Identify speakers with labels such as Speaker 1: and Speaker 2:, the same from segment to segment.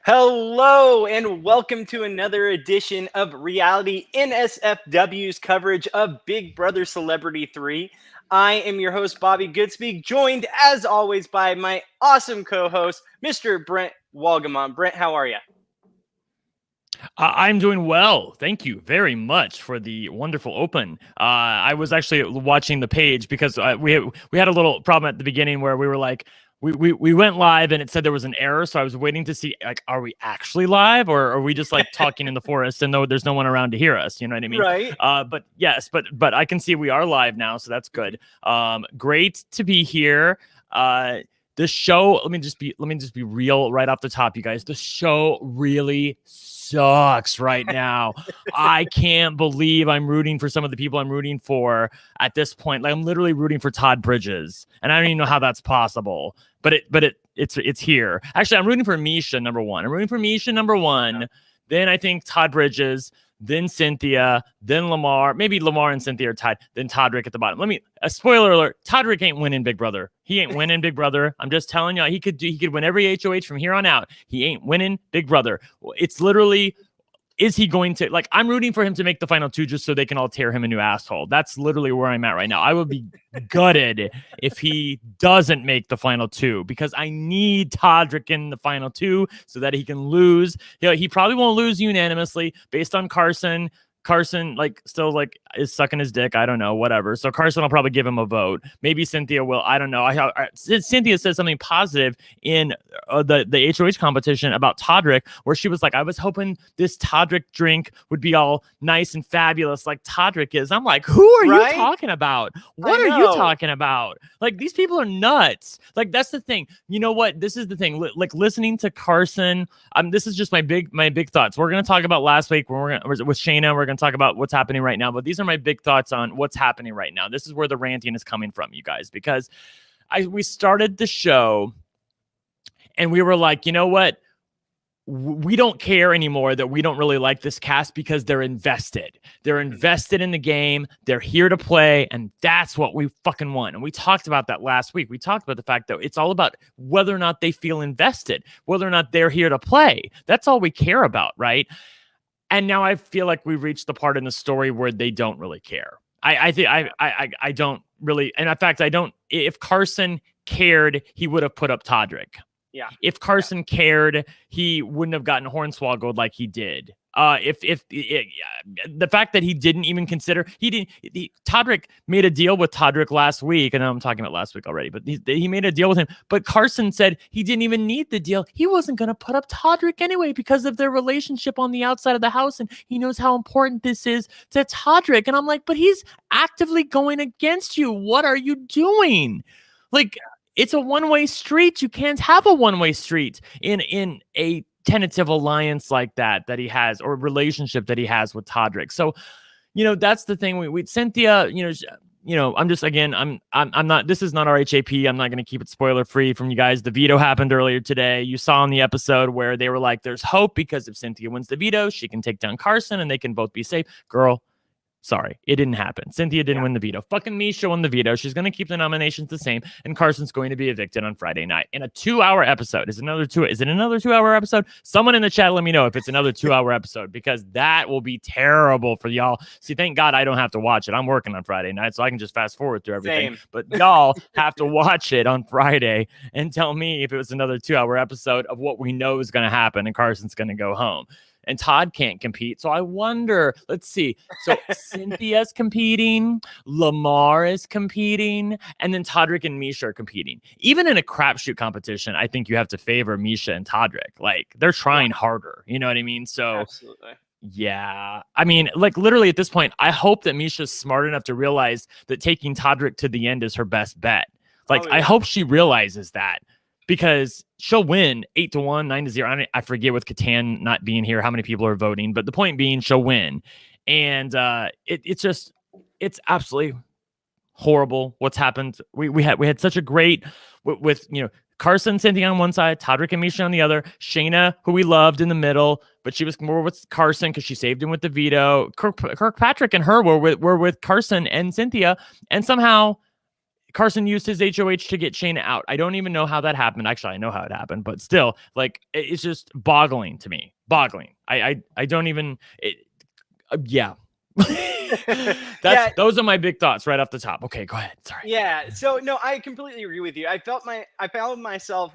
Speaker 1: Hello and welcome to another edition of Reality NSFW's coverage of Big Brother Celebrity 3. I am your host, Bobby Goodsby, joined as always by my awesome co-host, Mr. Brent Wolgamott. Brent, how are you?
Speaker 2: I'm doing well. Thank you very much for the wonderful open. I was actually watching the page because we had a little problem at the beginning where we were like, we went live and it said there was an error. So I was waiting to see, like, are we actually live or are we just like talking in the forest and there's no one around to hear us? You know what I mean?
Speaker 1: Right.
Speaker 2: But yes, but I can see we are live now. So that's good. Great to be here. The show, let me just be real right off the top, you guys. The show really sucks right now. I can't believe I'm rooting for some of the people I'm rooting for at this point. Like, I'm literally rooting for Todd Bridges, and I don't even know how that's possible. But it's here. Actually, I'm rooting for Misha number one. Then I think Todd Bridges, then Cynthia, then Lamar. Maybe Lamar and Cynthia are tied. Then Todrick at the bottom. A spoiler alert: Todrick ain't winning Big Brother. He ain't winning Big Brother. I'm just telling y'all, he could win every HOH from here on out. He ain't winning Big Brother. It's literally, is he going to, like, I'm rooting for him to make the final two just so they can all tear him a new asshole. That's literally where I'm at right now. I would be gutted if he doesn't make the final two because I need Todrick in the final two so that he can lose. He probably won't lose unanimously based on Carson. Carson, still is sucking his dick. I don't know, whatever. So Carson will probably give him a vote. Maybe Cynthia will. I don't know. Cynthia said something positive in the HOH competition about Todrick, where she was like, I was hoping this Todrick drink would be all nice and fabulous like Todrick is. I'm like, who are you talking about? What are you talking about? Like, these people are nuts. Like, that's the thing. You know what? This is the thing. Like, listening to Carson, this is just my big thoughts. We're going to talk about last week when with Shayna. We're going to talk about what's happening right now, but these are my big thoughts on what's happening right now. This is where the ranting is coming from, you guys, because we started the show and we were like, you know what? We don't care anymore that we don't really like this cast because they're invested. They're invested in the game. They're here to play. And that's what we fucking want. And we talked about that last week. We talked about the fact that it's all about whether or not they feel invested, whether or not they're here to play. That's all we care about, right? And now I feel like we've reached the part in the story where they don't really care. I don't really. And in fact, I don't. If Carson cared, he would have put up Todrick.
Speaker 1: Yeah.
Speaker 2: If Carson cared, he wouldn't have gotten hornswoggled like he did. The fact that he didn't even consider, Todrick made a deal with Todrick last week. And I'm talking about last week already, but he made a deal with him. But Carson said he didn't even need the deal. He wasn't going to put up Todrick anyway because of their relationship on the outside of the house. And he knows how important this is to Todrick. And I'm like, but he's actively going against you. What are you doing? Like, it's a one-way street. You can't have a one-way street in a tentative alliance like that he has, or relationship that he has with Todrick. So, that's the thing. We Cynthia, I'm just, again, I'm not, this is not our HAP. I'm not going to keep it spoiler free from you guys. The veto happened earlier today. You saw in the episode where they were like, there's hope because if Cynthia wins the veto, she can take down Carson and they can both be safe. Girl, sorry, it didn't happen. Cynthia didn't win the veto. Fucking Misha won the veto. She's going to keep the nominations the same, and Carson's going to be evicted on Friday night in a 2-hour episode. Is it another 2-hour episode? Someone in the chat, let me know if it's another 2-hour episode, because that will be terrible for y'all. See, thank God I don't have to watch it. I'm working on Friday night, so I can just fast forward through everything.
Speaker 1: Same.
Speaker 2: But y'all have to watch it on Friday and tell me if it was another 2-hour episode of what we know is going to happen, and Carson's going to go home. And Todd can't compete. So I wonder, let's see. So Cynthia's competing, Lamar is competing, and then Todrick and Misha are competing. Even in a crapshoot competition, I think you have to favor Misha and Todrick. Like, they're trying harder. You know what I mean? So
Speaker 1: absolutely.
Speaker 2: Yeah. I mean, like, literally at this point, I hope that Misha's smart enough to realize that taking Todrick to the end is her best bet. Like, I hope she realizes that. Because she'll win 8-1, 9-0. I forget with Catan not being here how many people are voting, but the point being, she'll win. And it's absolutely horrible what's happened. We had such a great with Carson, Cynthia on one side, Todrick and Misha on the other, Shayna, who we loved, in the middle, but she was more with Carson because she saved him with the veto. Kirkpatrick and her were with Carson and Cynthia, and somehow Carson used his HOH to get Shayna out. I don't even know how that happened. Actually, I know how it happened, but still, like, it's just boggling to me. Boggling. I don't even. Yeah. Those are my big thoughts right off the top. Okay, go ahead. Sorry.
Speaker 1: Yeah. So no, I completely agree with you. I found myself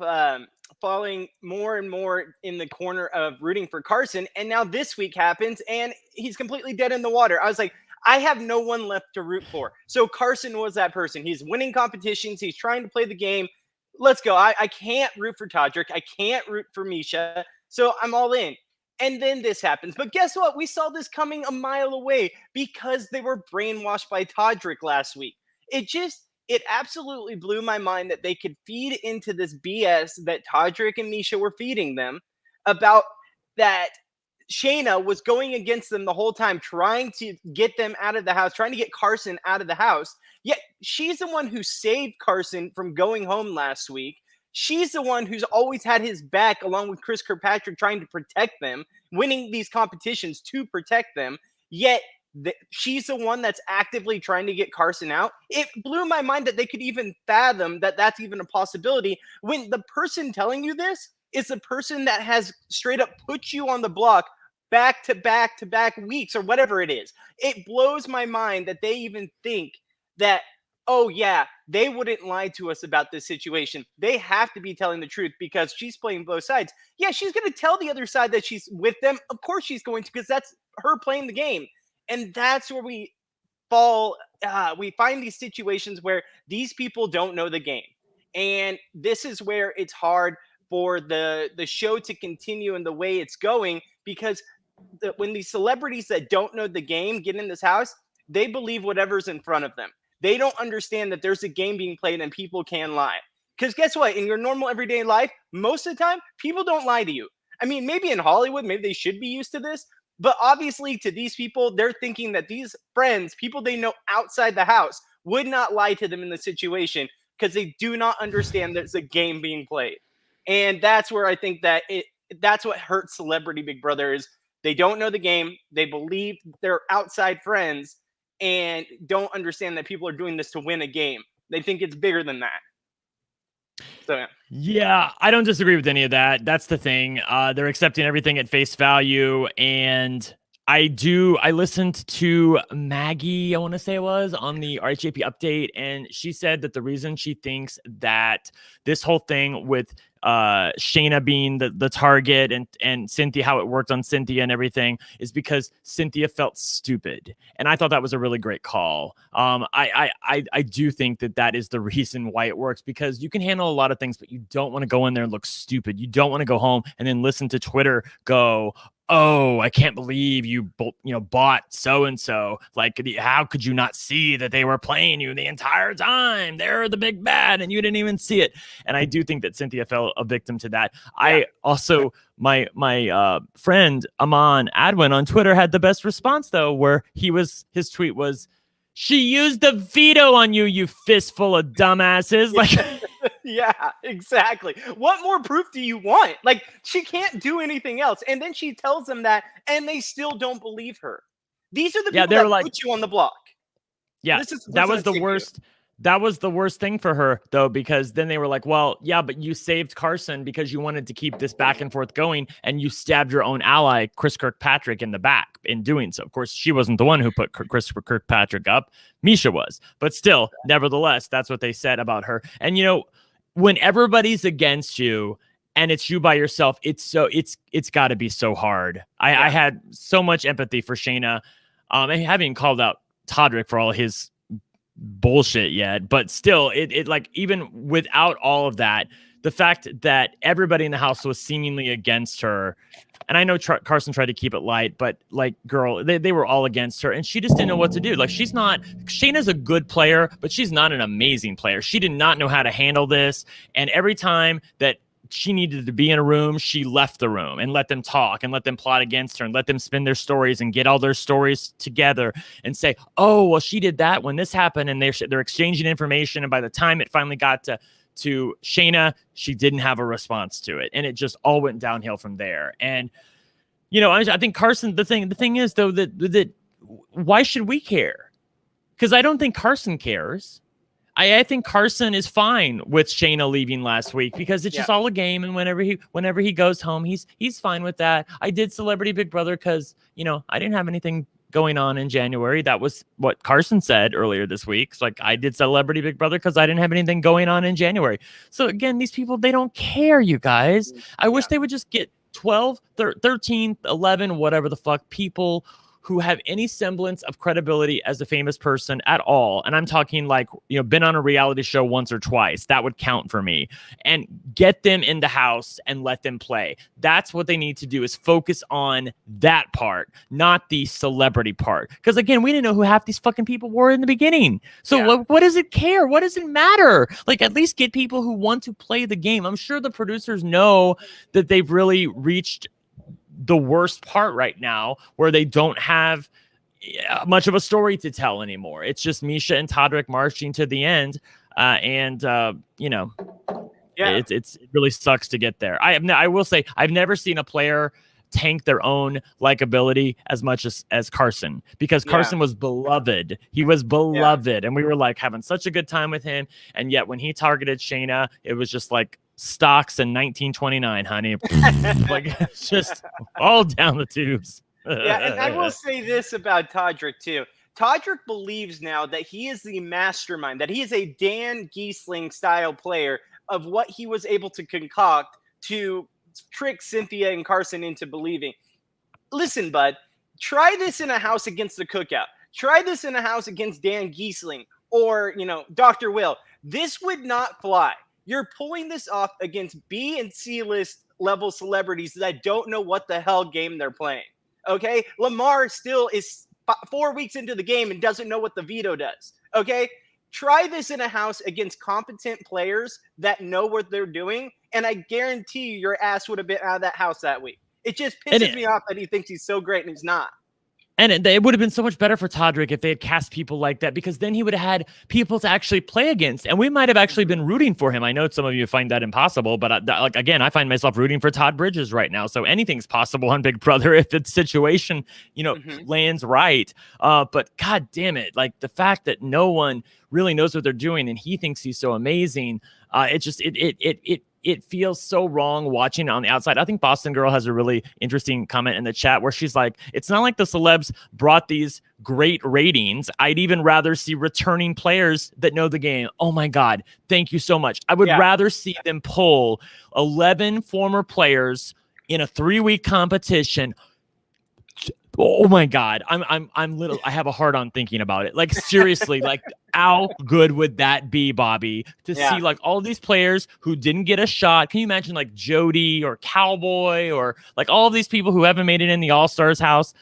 Speaker 1: falling more and more in the corner of rooting for Carson, and now this week happens, and he's completely dead in the water. I was like, I have no one left to root for. So Carson was that person. He's winning competitions. He's trying to play the game. Let's go. I can't root for Todrick. I can't root for Misha. So I'm all in. And then this happens. But guess what? We saw this coming a mile away because they were brainwashed by Todrick last week. It absolutely blew my mind that they could feed into this BS that Todrick and Misha were feeding them about that Shayna was going against them the whole time, trying to get them out of the house, trying to get Carson out of the house. Yet she's the one who saved Carson from going home last week. She's the one who's always had his back, along with Chris Kirkpatrick, trying to protect them, winning these competitions to protect them. Yet she's the one that's actively trying to get Carson out. It blew my mind that they could even fathom that that's even a possibility when the person telling you this is the person that has straight up put you on the block back to back to back weeks or whatever it is. It blows my mind that they even think that, oh yeah, they wouldn't lie to us about this situation. They have to be telling the truth because she's playing both sides. Yeah, she's going to tell the other side that she's with them. Of course she's going to, because that's her playing the game. And that's where we fall. We find these situations where these people don't know the game. And this is where it's hard for the show to continue in the way it's going, because when these celebrities that don't know the game get in this house, they believe whatever's in front of them. They don't understand that there's a game being played and people can lie. Because guess what? In your normal everyday life, most of the time, people don't lie to you. I mean, maybe in Hollywood, maybe they should be used to this. But obviously, to these people, they're thinking that these friends, people they know outside the house, would not lie to them in the situation because they do not understand there's a game being played. And that's where I think that that's what hurts Celebrity Big Brother is they don't know the game. They believe their outside friends and don't understand that people are doing this to win a game. They think it's bigger than that. So
Speaker 2: yeah, I don't disagree with any of that. That's the thing. They're accepting everything at face value. And I listened to Maggie, I want to say it was, on the RHAP update. And she said that the reason she thinks that this whole thing with Shayna being the target and Cynthia, how it worked on Cynthia and everything, is because Cynthia felt stupid. And I thought that was a really great call. I do think that is the reason why it works, because you can handle a lot of things, but you don't want to go in there and look stupid. You don't want to go home and then listen to Twitter go, oh, I can't believe you bought so-and-so. Like, how could you not see that they were playing you the entire time? They're the big bad and you didn't even see it. And I do think that Cynthia fell a victim to that. Yeah. I also, my friend Aman Adwin on Twitter had the best response though, where his tweet was, "She used the veto on you, you fistful of dumbasses." Like,
Speaker 1: yeah, exactly. What more proof do you want? Like, she can't do anything else. And then she tells them that, and they still don't believe her. These are the people that put you on the block.
Speaker 2: Yeah, that was the worst. That was the worst thing for her, though, because then they were like, well, yeah, but you saved Carson because you wanted to keep this back and forth going, and you stabbed your own ally, Chris Kirkpatrick, in the back in doing so. Of course, she wasn't the one who put Chris Kirkpatrick up. Misha was. But still, nevertheless, that's what they said about her. And, when everybody's against you and it's you by yourself, it's got to be so hard. I had so much empathy for Shayna. I haven't called out Todrick for all his bullshit yet, but still, it like, even without all of that, the fact that everybody in the house was seemingly against her, and I know Carson tried to keep it light, but like, girl, they were all against her, and she just didn't know what to do. Like, Shayna's a good player, but she's not an amazing player. She did not know how to handle this, and every time that she needed to be in a room, she left the room and let them talk and let them plot against her and let them spin their stories and get all their stories together and say, oh, well, she did that when this happened, and they're exchanging information, and by the time it finally got to Shayna, she didn't have a response to it, and it just all went downhill from there. And I think Carson, the thing is though, that why should we care? Because I don't think Carson cares. I think Carson is fine with Shayna leaving last week because it's just all a game, and whenever he goes home, he's fine with that. I did Celebrity Big Brother because I didn't have anything going on in January. That was what Carson said earlier this week. It's like, I did Celebrity Big Brother because I didn't have anything going on in January. So again, these people, they don't care, you guys. I wish they would just get 12, 13, 11, whatever the fuck, people who have any semblance of credibility as a famous person at all. And I'm talking like, been on a reality show once or twice. That would count for me. And get them in the house and let them play. That's what they need to do, is focus on that part, not the celebrity part. Because again, we didn't know who half these fucking people were in the beginning. So what does it care? What does it matter? Like, at least get people who want to play the game. I'm sure the producers know that they've really reached the worst part right now, where they don't have much of a story to tell anymore. It's just Misha and Todrick marching to the end, it really sucks to get there. I will say, I've never seen a player tank their own likability as much as Carson, because Carson was beloved. He was beloved, and we were like having such a good time with him. And yet when he targeted Shayna, it was just like stocks in 1929, honey. Like, it's just all down the tubes.
Speaker 1: And I will say this about Todrick too. Todrick believes now that he is the mastermind, that he is a Dan Giesling style player of what he was able to concoct to trick Cynthia and Carson into believing. Listen, bud, try this in a house against the Cookout. Try this in a house against Dan Giesling or, Dr. Will. This would not fly. You're pulling this off against B and C list level celebrities that don't know what the hell game they're playing. Okay? Lamar still is 4 weeks into the game and doesn't know what the veto does. Okay? Try this in a house against competent players that know what they're doing, and I guarantee you your ass would have been out of that house that week. It just pisses me off that he thinks he's so great and he's not.
Speaker 2: And it would have been so much better for Todrick if they had cast people like that, because then he would have had people to actually play against, and we might have actually been rooting for him. I know some of you find that impossible, but again, I find myself rooting for Todd Bridges right now. So anything's possible on Big Brother if the situation, lands right. But God damn it, like the fact that no one really knows what they're doing, and he thinks he's so amazing. It feels so wrong watching it on the outside. I think Boston Girl has a really interesting comment in the chat where she's like, it's not like the celebs brought these great ratings. I'd even rather see returning players that know the game. Oh my God. Thank you so much. I would rather see them pull 11 former players in a 3-week competition. Oh my God. I have a hard on thinking about it. Like, seriously, like, how good would that be, Bobby, to see like all these players who didn't get a shot? Can you imagine like Jody or Cowboy or like all of these people who haven't made it in the All-Stars house?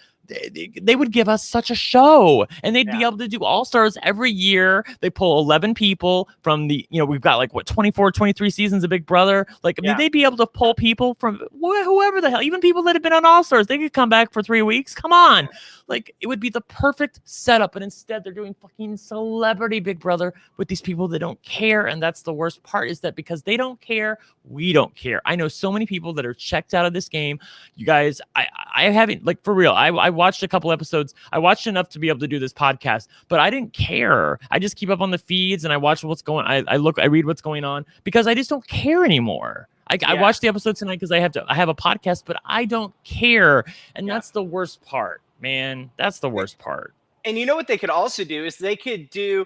Speaker 2: They would give us such a show, and they'd be able to do All-Stars every year. They pull 11 people from the, we've got like 24, 23 seasons of Big Brother. Like, I mean, they'd be able to pull people from whoever the hell, even people that have been on All-Stars. They could come back for 3 weeks. Come on. Like, it would be the perfect setup. But instead they're doing fucking Celebrity Big Brother with these people that don't care. And that's the worst part, is that because they don't care, we don't care. I know so many people that are checked out of this game. You guys, I haven't, like, for real, I watched a couple episodes. I watched enough to be able to do this podcast, but I didn't care. I just keep up on the feeds and I watch what's going on. I read what's going on, because I just don't care anymore. I watched the episode tonight because I have a podcast, but I don't care. And that's the worst part, man. That's the worst part.
Speaker 1: And you know what they could also do is they could do,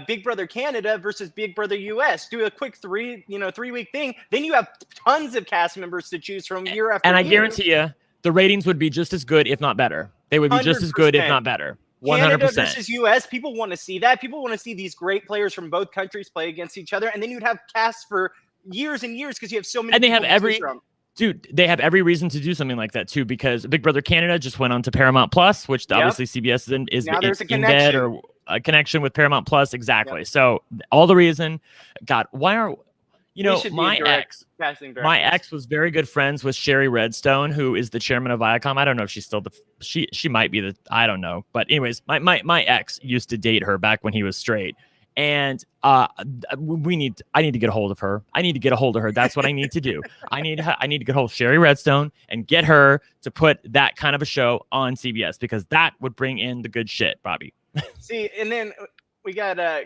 Speaker 1: Big Brother Canada versus Big Brother US. Do a quick 3-week thing. Then you have tons of cast members to choose from year after year.
Speaker 2: And I guarantee you, the ratings would be just as good, if not better. They would be just as good, if not better. 100%.
Speaker 1: Canada versus US. People want to see that. People want to see these great players from both countries play against each other. And then you'd have casts for years and years because you have so many.
Speaker 2: And they have they have every reason to do something like that too, because Big Brother Canada just went on to Paramount Plus, which obviously CBS is now there's in bed, or a connection with Paramount Plus. Exactly. So all the reason. God, why are my ex was very good friends with Sherry Redstone, who is the chairman of Viacom. I don't know if she's still she might be I don't know. But anyways, my ex used to date her back when he was straight. And I need to get a hold of her. I need to get a hold of her. That's what I need to do. I need to get a hold of Sherry Redstone and get her to put that kind of a show on CBS, because that would bring in the good shit, Bobby.
Speaker 1: See, and then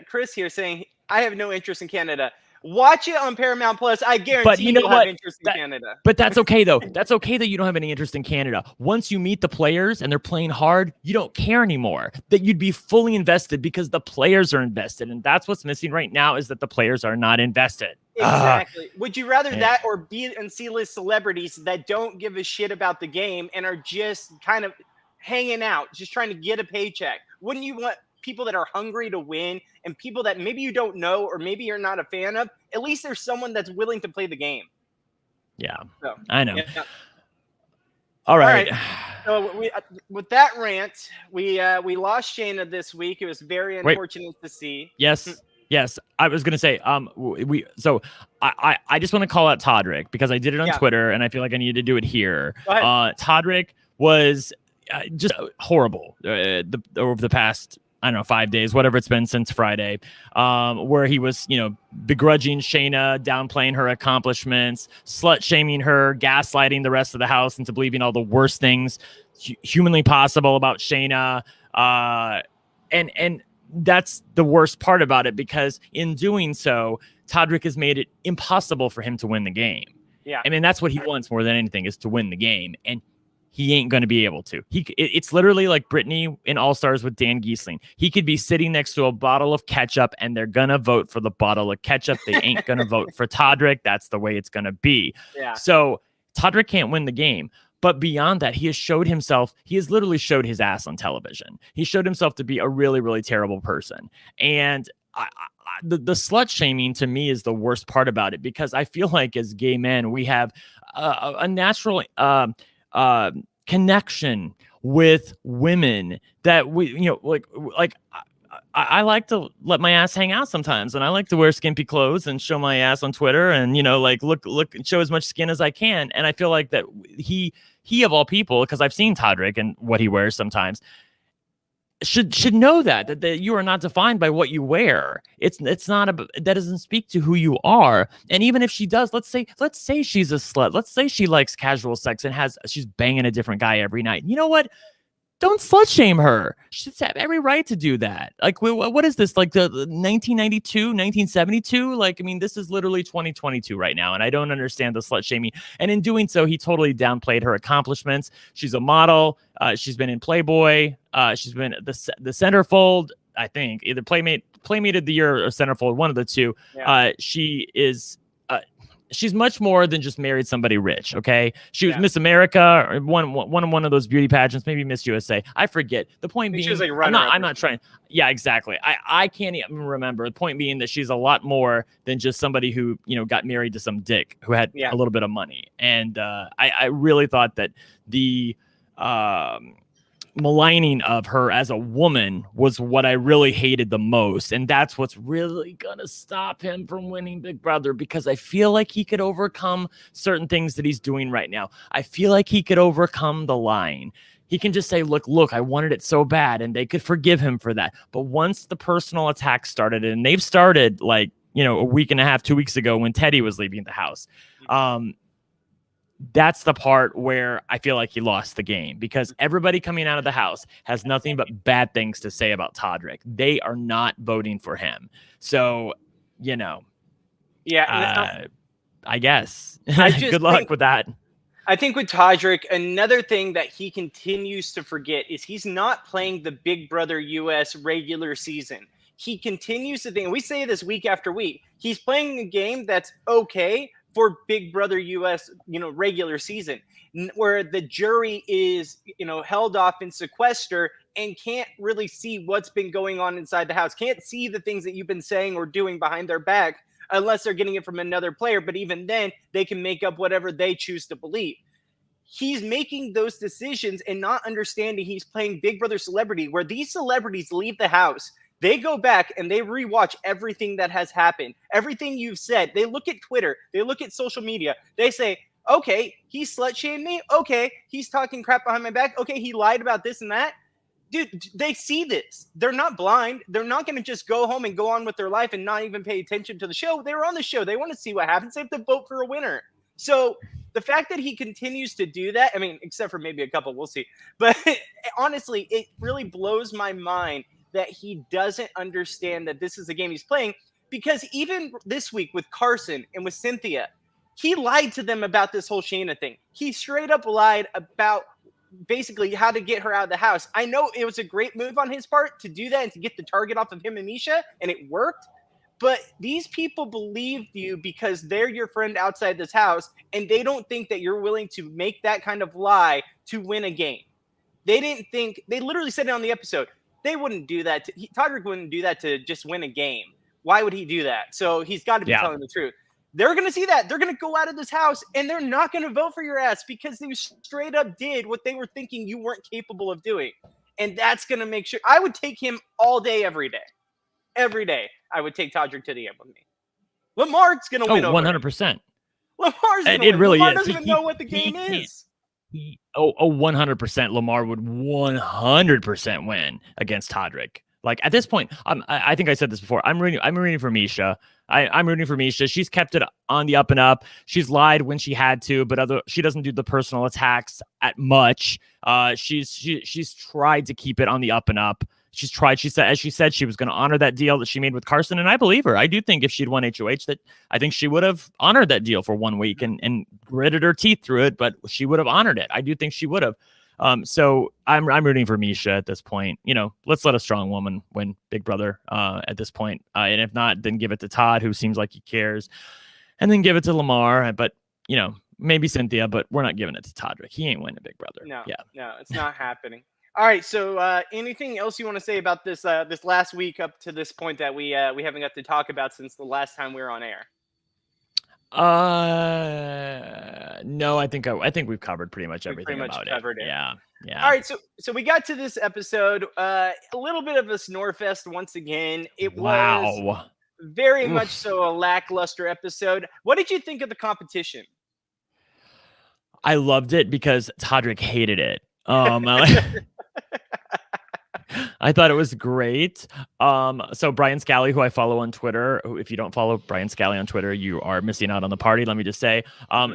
Speaker 1: Chris here saying, I have no interest in Canada. Watch it on Paramount Plus. I guarantee
Speaker 2: But you know
Speaker 1: you'll
Speaker 2: what?
Speaker 1: have interest in Canada.
Speaker 2: But that's okay, though. That's okay that you don't have any interest in Canada. Once you meet the players and they're playing hard, you don't care anymore. That you'd be fully invested because the players are invested. And that's what's missing right now, is that the players are not invested.
Speaker 1: Exactly. Would you rather that or B and C-list celebrities that don't give a shit about the game and are just kind of hanging out, just trying to get a paycheck? Wouldn't you want people that are hungry to win and people that maybe you don't know or maybe you're not a fan of? At least there's someone that's willing to play the game.
Speaker 2: Yeah,
Speaker 1: so,
Speaker 2: I know.
Speaker 1: Yeah.
Speaker 2: All right.
Speaker 1: So with that rant, we lost Shayna this week. It was very unfortunate to see.
Speaker 2: Yes. Yes, I was gonna say, I just want to call out Todrick because I did it on Twitter and I feel like I need to do it here. Todrick was just horrible over the past, I don't know, 5 days, whatever it's been since Friday, where he was, begrudging Shayna, downplaying her accomplishments, slut-shaming her, gaslighting the rest of the house into believing all the worst things humanly possible about Shayna, and that's the worst part about it, because in doing so, Todrick has made it impossible for him to win the game.
Speaker 1: Yeah,
Speaker 2: I mean, that's what he wants more than anything, is to win the game, and he ain't going to be able to. It's literally like Brittany in All-Stars with Dan Giesling. He could be sitting next to a bottle of ketchup, and they're going to vote for the bottle of ketchup. They ain't going to vote for Todrick. That's the way it's going to be.
Speaker 1: Yeah.
Speaker 2: So Todrick can't win the game. But beyond that, he has literally showed his ass on television. He showed himself to be a really, really terrible person. And the slut shaming to me is the worst part about it, because I feel like as gay men, we have a natural connection with women that we, I like to let my ass hang out sometimes, and I like to wear skimpy clothes and show my ass on Twitter and, look and show as much skin as I can. And I feel like that he of all people, because I've seen Todrick and what he wears sometimes, should know that you are not defined by what you wear. It's not that doesn't speak to who you are. And even if she does, let's say she's a slut. Let's say she likes casual sex and she's banging a different guy every night. You know what? Don't slut shame her. She should have every right to do that. Like, what is this? Like the 1992, 1972? Like, I mean, this is literally 2022 right now, and I don't understand the slut shaming. And in doing so, he totally downplayed her accomplishments. She's a model. She's been in Playboy. She's been the centerfold, I think, either Playmate of the Year or centerfold, one of the two. Yeah. She is. She's much more than just married somebody rich. Okay, she was Miss America, or one of those beauty pageants, maybe Miss USA. I forget. The point being, she was like I'm not trying. Yeah, exactly. I can't even remember. The point being that she's a lot more than just somebody who got married to some dick who had a little bit of money. And I really thought that the maligning of her as a woman was what I really hated the most, and that's what's really gonna stop him from winning Big Brother, because I feel like he could overcome certain things that he's doing right now. I feel like he could overcome the lying. He can just say, look, I wanted it so bad, and they could forgive him for that. But once the personal attacks started, and they've started like a week and a half, 2 weeks ago when Teddy was leaving the house, that's the part where I feel like he lost the game, because everybody coming out of the house has nothing but bad things to say about Todrick. They are not voting for him. So, I guess. Good luck with that.
Speaker 1: I think with Todrick, another thing that he continues to forget is he's not playing the Big Brother US regular season. He continues to think, and we say this week after week, he's playing a game that's okay for Big Brother US, regular season, where the jury is, held off in sequester and can't really see what's been going on inside the house, can't see the things that you've been saying or doing behind their back unless they're getting it from another player. But even then, they can make up whatever they choose to believe. He's making those decisions and not understanding he's playing Big Brother Celebrity, where these celebrities leave the house. They go back and they rewatch everything that has happened, everything you've said. They look at Twitter. They look at social media. They say, okay, he slut-shamed me. Okay, he's talking crap behind my back. Okay, he lied about this and that. Dude, they see this. They're not blind. They're not going to just go home and go on with their life and not even pay attention to the show. They were on the show. They want to see what happens. They have to vote for a winner. So the fact that he continues to do that, I mean, except for maybe a couple, we'll see. But honestly, it really blows my mind that he doesn't understand that this is a game he's playing. Because even this week with Carson and with Cynthia, he lied to them about this whole Shayna thing. He straight up lied about basically how to get her out of the house. I know it was a great move on his part to do that and to get the target off of him and Misha, and it worked. But these people believed you because they're your friend outside this house, and they don't think that you're willing to make that kind of lie to win a game. They didn't think, they literally said it on the episode, they wouldn't do that. Todrick wouldn't do that to just win a game. Why would he do that? So he's got to be telling the truth. They're going to see that. They're going to go out of this house, and they're not going to vote for your ass because they straight up did what they were thinking you weren't capable of doing. And that's going to make sure. I would take him all day, every day. Every day, I would take Todrick to the end with me. Lamar's going to win over
Speaker 2: 100%.
Speaker 1: Lamar's going to win.
Speaker 2: Really
Speaker 1: Lamar
Speaker 2: is.
Speaker 1: doesn't even know what the game is.
Speaker 2: 100%. Lamar would 100% win against Todrick. Like at this point, I think I said this before. I'm rooting for Misha. I'm rooting for Misha. She's kept it on the up and up. She's lied when she had to, but she doesn't do the personal attacks at much. She's tried to keep it on the up and up. She's tried. She said she was going to honor that deal that she made with Carson, and I believe her. I do think if she'd won HOH, that I think she would have honored that deal for 1 week and gritted her teeth through it. But she would have honored it. I do think she would have. So I'm rooting for Misha at this point. You know, let's let a strong woman win Big Brother at this point. And if not, then give it to Todd, who seems like he cares, and then give it to Lamar. But you know, maybe Cynthia, but we're not giving it to Todrick. He ain't winning Big Brother.
Speaker 1: No, it's not happening. All right. So anything else you want to say about this this last week up to this point that we haven't got to talk about since the last time we were on air?
Speaker 2: No, I think we've covered pretty much everything about it. Yeah.
Speaker 1: All right, so we got to this episode, a little bit of a snore fest once again. It was very much so a lackluster episode. What did you think of the competition?
Speaker 2: I loved it because Todrick hated it. I thought it was great. So Brian Scally, who I follow on Twitter, if you don't follow Brian Scally on Twitter, you are missing out on the party. Let me just say,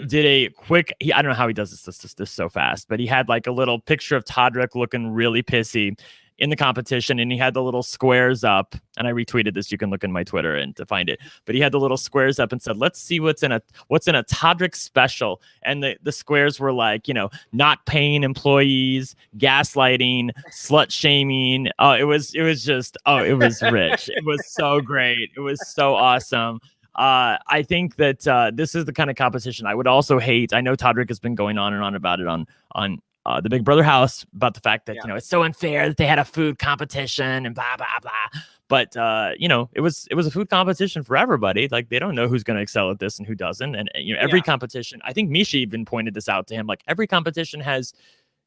Speaker 2: did a quick, I don't know how he does this so fast, but he had like a little picture of Todrick looking really pissy in the competition, and he had the little squares up, and I retweeted this. You can look in my Twitter and to find it, but he had the little squares up and said, let's see what's in a Todrick special. And the squares were like, you know, not paying employees, gaslighting, slut shaming. It was rich. It was so great. It was so awesome. I think that this is the kind of competition I would also hate. I know Todrick has been going on and on about it on the Big Brother house about the fact that, you know, it's so unfair that they had a food competition and blah, blah, blah. But, you know, it was a food competition for everybody. Like, they don't know who's going to excel at this and who doesn't. And you know, every competition, I think Misha even pointed this out to him, like every competition has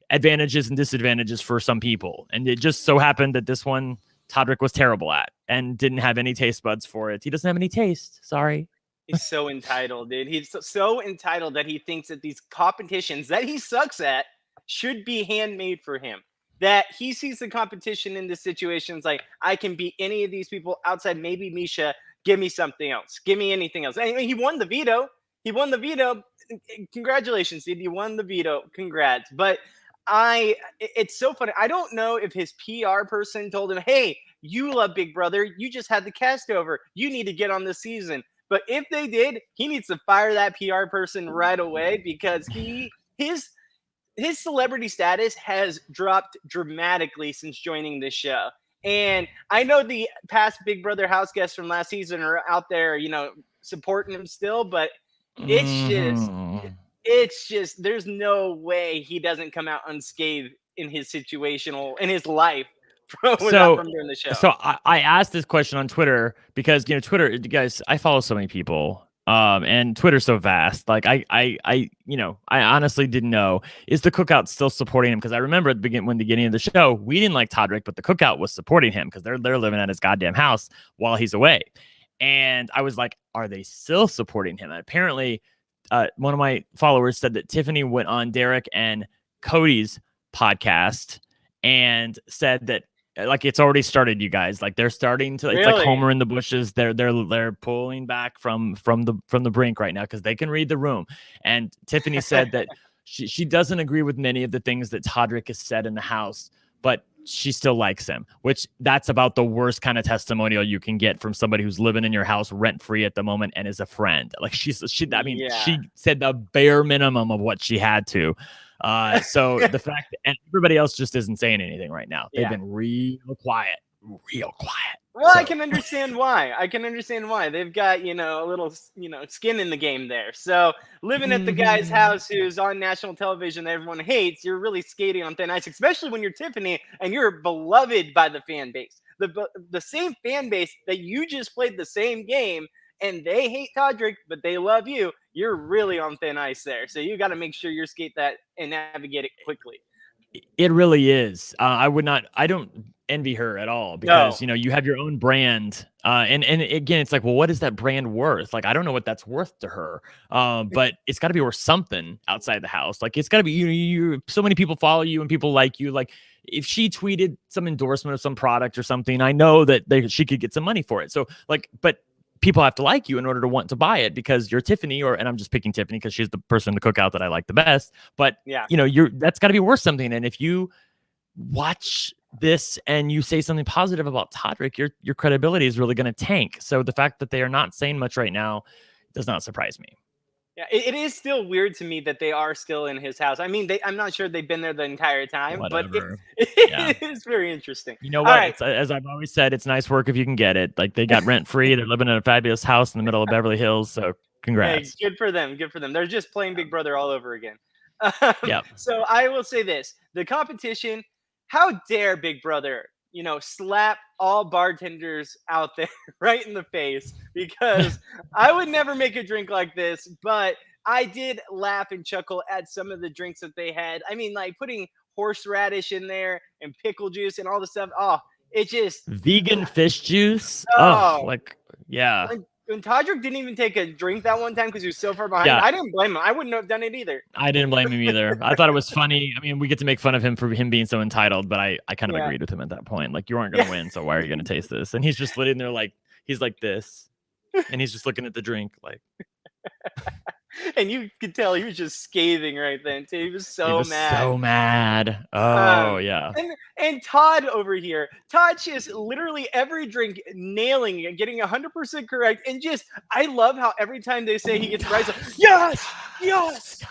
Speaker 2: advantages and disadvantages for some people. And it just so happened that this one Todrick was terrible at and didn't have any taste buds for it. He doesn't have any taste. Sorry.
Speaker 1: He's so entitled, dude. He's so entitled that he thinks that these competitions that he sucks at should be handmade for him. That he sees the competition in this situation is like, I can beat any of these people outside, maybe Misha. Give me something else. Give me anything else. And he won the veto. Congratulations, dude. You won the veto. Congrats. But it's so funny. I don't know if his PR person told him, hey, you love Big Brother. You just had the cast over. You need to get on this season. But if they did, he needs to fire that PR person right away because his celebrity status has dropped dramatically since joining this show. And I know the past Big Brother house guests from last season are out there, you know, supporting him still, but it's just there's no way he doesn't come out unscathed in his life from doing the show.
Speaker 2: So I asked this question on Twitter because, you know, Twitter, you guys, I follow so many people. And Twitter's so vast. Like I honestly didn't know, is the Cookout still supporting him? Because I remember at the beginning of the show, we didn't like Todrick, but the Cookout was supporting him because they're living at his goddamn house while he's away. And I was like, are they still supporting him? And apparently, one of my followers said that Tiffany went on Derek and Cody's podcast and said that, like, it's already started, you guys. Like, they're starting to. It's like Homer in the bushes. They're pulling back from the brink right now because they can read the room. And Tiffany said that she doesn't agree with many of the things that Todrick has said in the house, but she still likes him, which that's about the worst kind of testimonial you can get from somebody who's living in your house rent free at the moment and is a friend. Like she said the bare minimum of what she had to. So the fact and everybody else just isn't saying anything right now. They've been real quiet.
Speaker 1: Well, I can understand why. They've got, a little, skin in the game there. So living at the guy's house who's on national television that everyone hates, you're really skating on thin ice, especially when you're Tiffany and you're beloved by the fan base. The same fan base that you just played the same game and they hate Todrick, but they love you. You're really on thin ice there. So you got to make sure you skate that and navigate it quickly.
Speaker 2: It really is. I don't envy her at all because you have your own brand, and again, it's like, well, what is that brand worth? Like, I don't know what that's worth to her, but it's got to be worth something outside the house. Like, it's got to be you. So many people follow you and people like you. Like, if she tweeted some endorsement of some product or something, I know that she could get some money for it. So, like, but people have to like you in order to want to buy it because you're Tiffany, and I'm just picking Tiffany because she's the person in the cookout that I like the best. But that's got to be worth something. And if you watch this and you say something positive about Todrick, your credibility is really going to tank. So the fact that they are not saying much right now does not surprise me.
Speaker 1: Yeah, it is still weird to me that they are still in his house. I mean, I'm not sure they've been there the entire time,
Speaker 2: Whatever.
Speaker 1: But it is very interesting.
Speaker 2: You know what? Right. As I've always said, it's nice work if you can get it. Like, they got rent free. They're living in a fabulous house in the middle of Beverly Hills. So congrats.
Speaker 1: Hey, good for them. They're just playing Big Brother all over again.
Speaker 2: Yeah.
Speaker 1: So I will say this: the competition. How dare Big Brother, slap all bartenders out there right in the face, because I would never make a drink like this, but I did laugh and chuckle at some of the drinks that they had. I mean, like putting horseradish in there and pickle juice and all the stuff. Oh, it just
Speaker 2: vegan fish juice. Yeah.
Speaker 1: When Todrick didn't even take a drink that one time because he was so far behind, I didn't blame him. I wouldn't have done it either.
Speaker 2: I didn't blame him either. I thought it was funny. I mean, we get to make fun of him for him being so entitled, but I kind of agreed with him at that point. Like, you aren't going to win, so why are you going to taste this? And he's just sitting there like, he's like this, and he's just looking at the drink like.
Speaker 1: And you could tell he was just scathing right then too. He was so
Speaker 2: mad. Oh yeah.
Speaker 1: And Todd over here, Todd just literally every drink nailing it, getting 100% correct, and just I love how every time they say he gets right, like, yes.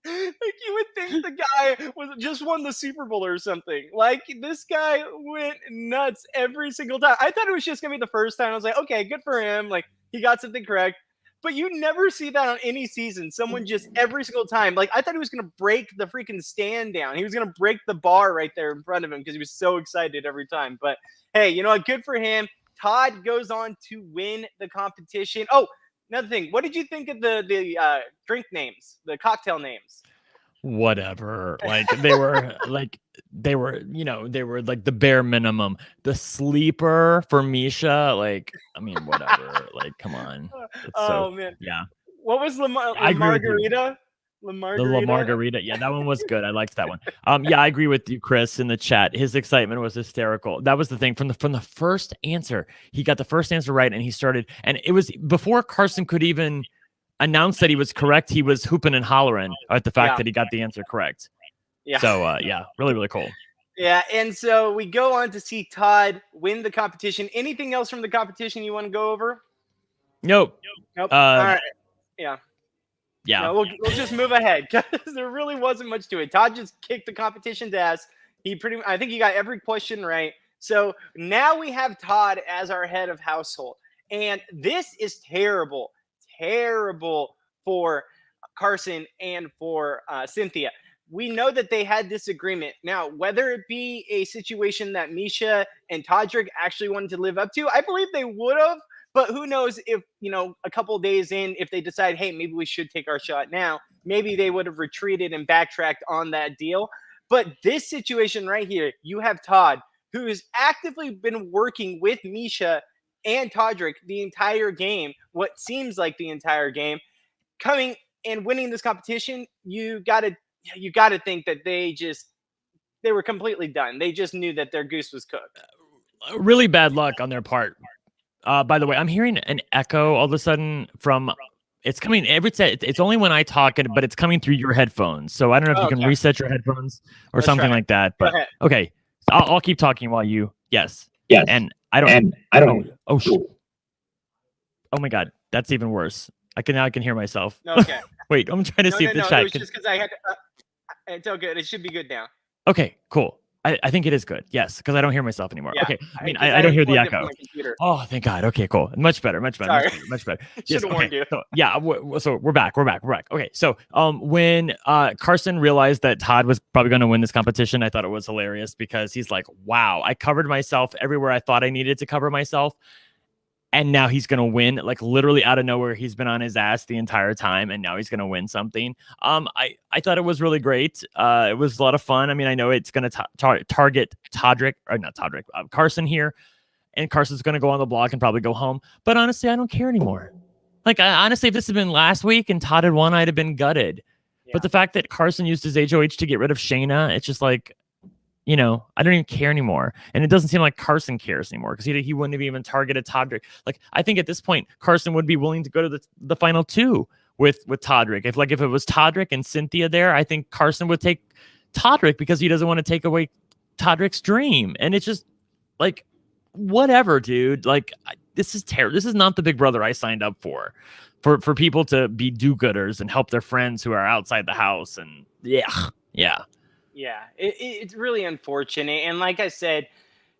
Speaker 1: Like, you would think the guy just won the Super Bowl or something. Like, this guy went nuts every single time. I thought it was just gonna be the first time. I was like, okay, good for him. Like, he got something correct. But you never see that on any season. Someone just every single time. Like, I thought he was gonna break the freaking stand down. He was gonna break the bar right there in front of him because he was so excited every time. But hey, you know what? Good for him. Todd goes on to win the competition. Oh, another thing, what did you think of the drink names, the cocktail names?
Speaker 2: Whatever. Like, they were like the bare minimum. The sleeper for Misha, like, I mean, whatever. Like, come on.
Speaker 1: Man.
Speaker 2: Yeah.
Speaker 1: What was the margarita?
Speaker 2: The La Margarita. Yeah, that one was good. I liked that one. Yeah, I agree with you, Chris, in the chat. His excitement was hysterical. That was the thing. From the first answer, he got the first answer right, and he started, and it was before Carson could even announce that he was correct. He was hooping and hollering at the fact that he got the answer correct. Yeah. So yeah, really, really cool.
Speaker 1: Yeah, and so we go on to see Todd win the competition. Anything else from the competition you want to go over?
Speaker 2: Nope.
Speaker 1: All right. Yeah.
Speaker 2: Yeah,
Speaker 1: no, we'll just move ahead because there really wasn't much to it. Todd just kicked the competition's ass. I think he got every question right. So now we have Todd as our head of household, and this is terrible for Carson and for Cynthia. We know that they had this agreement. Now, whether it be a situation that Misha and Todrick actually wanted to live up to, I believe they would have. But who knows if, a couple of days in, if they decide, hey, maybe we should take our shot now, maybe they would have retreated and backtracked on that deal. But this situation right here, you have Todd, who has actively been working with Misha and Todrick the entire game, what seems like the entire game, coming and winning this competition. You gotta think that they were completely done. They just knew that their goose was cooked.
Speaker 2: Really bad luck on their part. By the way, I'm hearing an echo all of a sudden from It's coming every time. It's only when I talk, but it's coming through your headphones. So I don't know if you can reset your headphones or
Speaker 1: Let's
Speaker 2: something
Speaker 1: try it.
Speaker 2: like that. But okay, so I'll keep talking while you. Yes.
Speaker 3: Yes.
Speaker 2: And I don't. Oh my God, that's even worse. I can hear myself.
Speaker 1: Okay.
Speaker 2: Wait, I'm trying to see if the chat.
Speaker 1: It was just because I had to. It's all good. It should be good now.
Speaker 2: Okay, cool. I think it is good. Yes, because I don't hear myself anymore.
Speaker 1: Yeah,
Speaker 2: okay. I mean, I don't hear the echo. Oh, thank God. Okay, cool. Much better. Much better.
Speaker 1: Sorry.
Speaker 2: Much better.
Speaker 1: Should have warned you.
Speaker 2: So, yeah. So we're back. Okay. So when Carson realized that Todd was probably going to win this competition, I thought it was hilarious because he's like, wow, I covered myself everywhere I thought I needed to cover myself. And now he's going to win, like literally out of nowhere. He's been on his ass the entire time, and now he's going to win something. I thought it was really great. It was a lot of fun. I mean, I know it's going to target Todrick, or not Todrick, Carson here, and Carson's going to go on the block and probably go home. But honestly, I don't care anymore. Like, honestly, if this had been last week and Todd had won, I'd have been gutted. Yeah. But the fact that Carson used his HOH to get rid of Shayna, it's just like, you know, I don't even care anymore. And it doesn't seem like Carson cares anymore because he wouldn't have even targeted Todrick. Like, I think at this point, Carson would be willing to go to the final two with Todrick. If it was Todrick and Cynthia there, I think Carson would take Todrick because he doesn't want to take away Todrick's dream. And it's just like, whatever, dude. Like, this is terrible. This is not the Big Brother I signed up for people to be do-gooders and help their friends who are outside the house. And yeah.
Speaker 1: Yeah, it's really unfortunate. And like I said,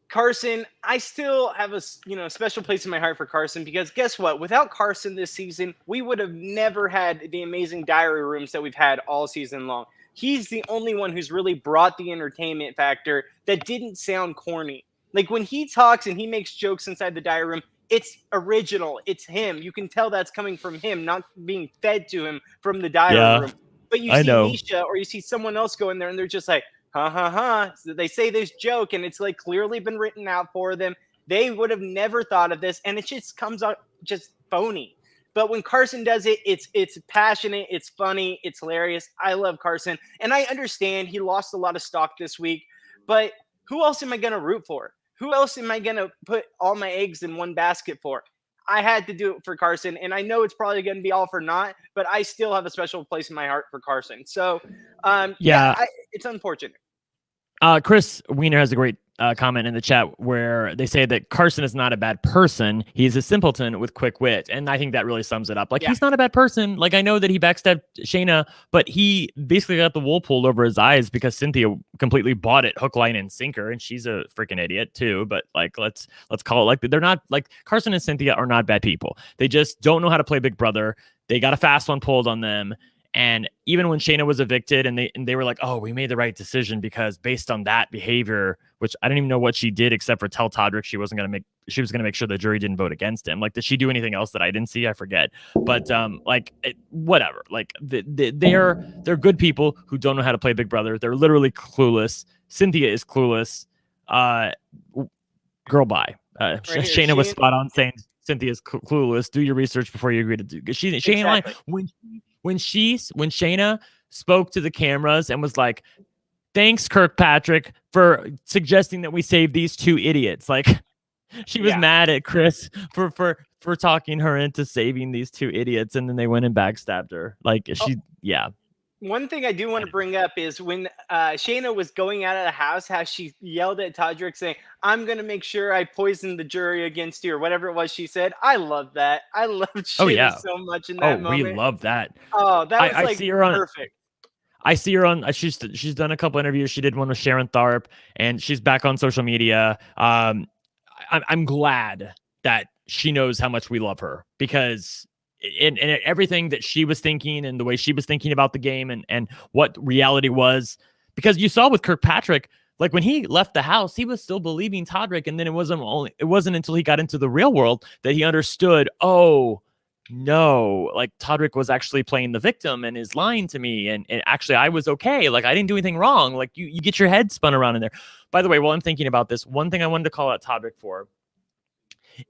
Speaker 1: Carson, I still have a special place in my heart for Carson because guess what? Without Carson this season, we would have never had the amazing diary rooms that we've had all season long. He's the only one who's really brought the entertainment factor that didn't sound corny. Like when he talks and he makes jokes inside the diary room, it's original. It's him. You can tell that's coming from him, not being fed to him from the diary room. But you see Nisha or you see someone else go in there and they're just like, So they say this joke and it's like clearly been written out for them. They would have never thought of this. And it just comes out just phony. But when Carson does it, it's passionate. It's funny. It's hilarious. I love Carson. And I understand he lost a lot of stock this week. But who else am I going to root for? Who else am I going to put all my eggs in one basket for? I had to do it for Carson, and I know it's probably going to be all for naught, but I still have a special place in my heart for Carson. So, it's unfortunate.
Speaker 2: Chris Wiener has a great comment in the chat where they say that Carson is not a bad person. He's a simpleton with quick wit. And I think that really sums it up. Like, he's not a bad person. Like, I know that he backstabbed Shayna, but he basically got the wool pulled over his eyes because Cynthia completely bought it hook, line, and sinker. And she's a freaking idiot too. But like, let's call it like they're not like Carson and Cynthia are not bad people. They just don't know how to play Big Brother. They got a fast one pulled on them. And even when Shayna was evicted and they were like, oh, we made the right decision because based on that behavior, which I don't even know what she did except for tell Todrick she was going to make sure the jury didn't vote against him. Like, did she do anything else that I didn't see? I forget. But whatever. Like they're good people who don't know how to play Big Brother. They're literally clueless. Cynthia is clueless. Girl, bye. Shayna was spot on saying Cynthia's clueless. Do your research before you agree to do. She ain't lying. When Shayna spoke to the cameras and was like, thanks, Kirkpatrick, for suggesting that we save these two idiots. Like, she was mad at Chris for talking her into saving these two idiots, and then they went and backstabbed her. Like,
Speaker 1: One thing I do want to bring up is when Shayna was going out of the house, how she yelled at Todrick saying, I'm going to make sure I poison the jury against you, or whatever it was she said. I love that. I loved Shayna so much in that moment.
Speaker 2: We love that.
Speaker 1: Oh, that was
Speaker 2: I see her on,
Speaker 1: perfect.
Speaker 2: I see her on, she's done a couple interviews. She did one with Sharon Tharp, and she's back on social media. I'm glad that she knows how much we love her because in everything that she was thinking and the way she was thinking about the game and what reality was, because you saw with Kirkpatrick, like when he left the house, he was still believing Todrick. And then it wasn't until he got into the real world that he understood, oh no, like Todrick was actually playing the victim and is lying to me. And actually I was okay. Like I didn't do anything wrong. Like you get your head spun around in there. By the way, while I'm thinking about this, one thing I wanted to call out Todrick for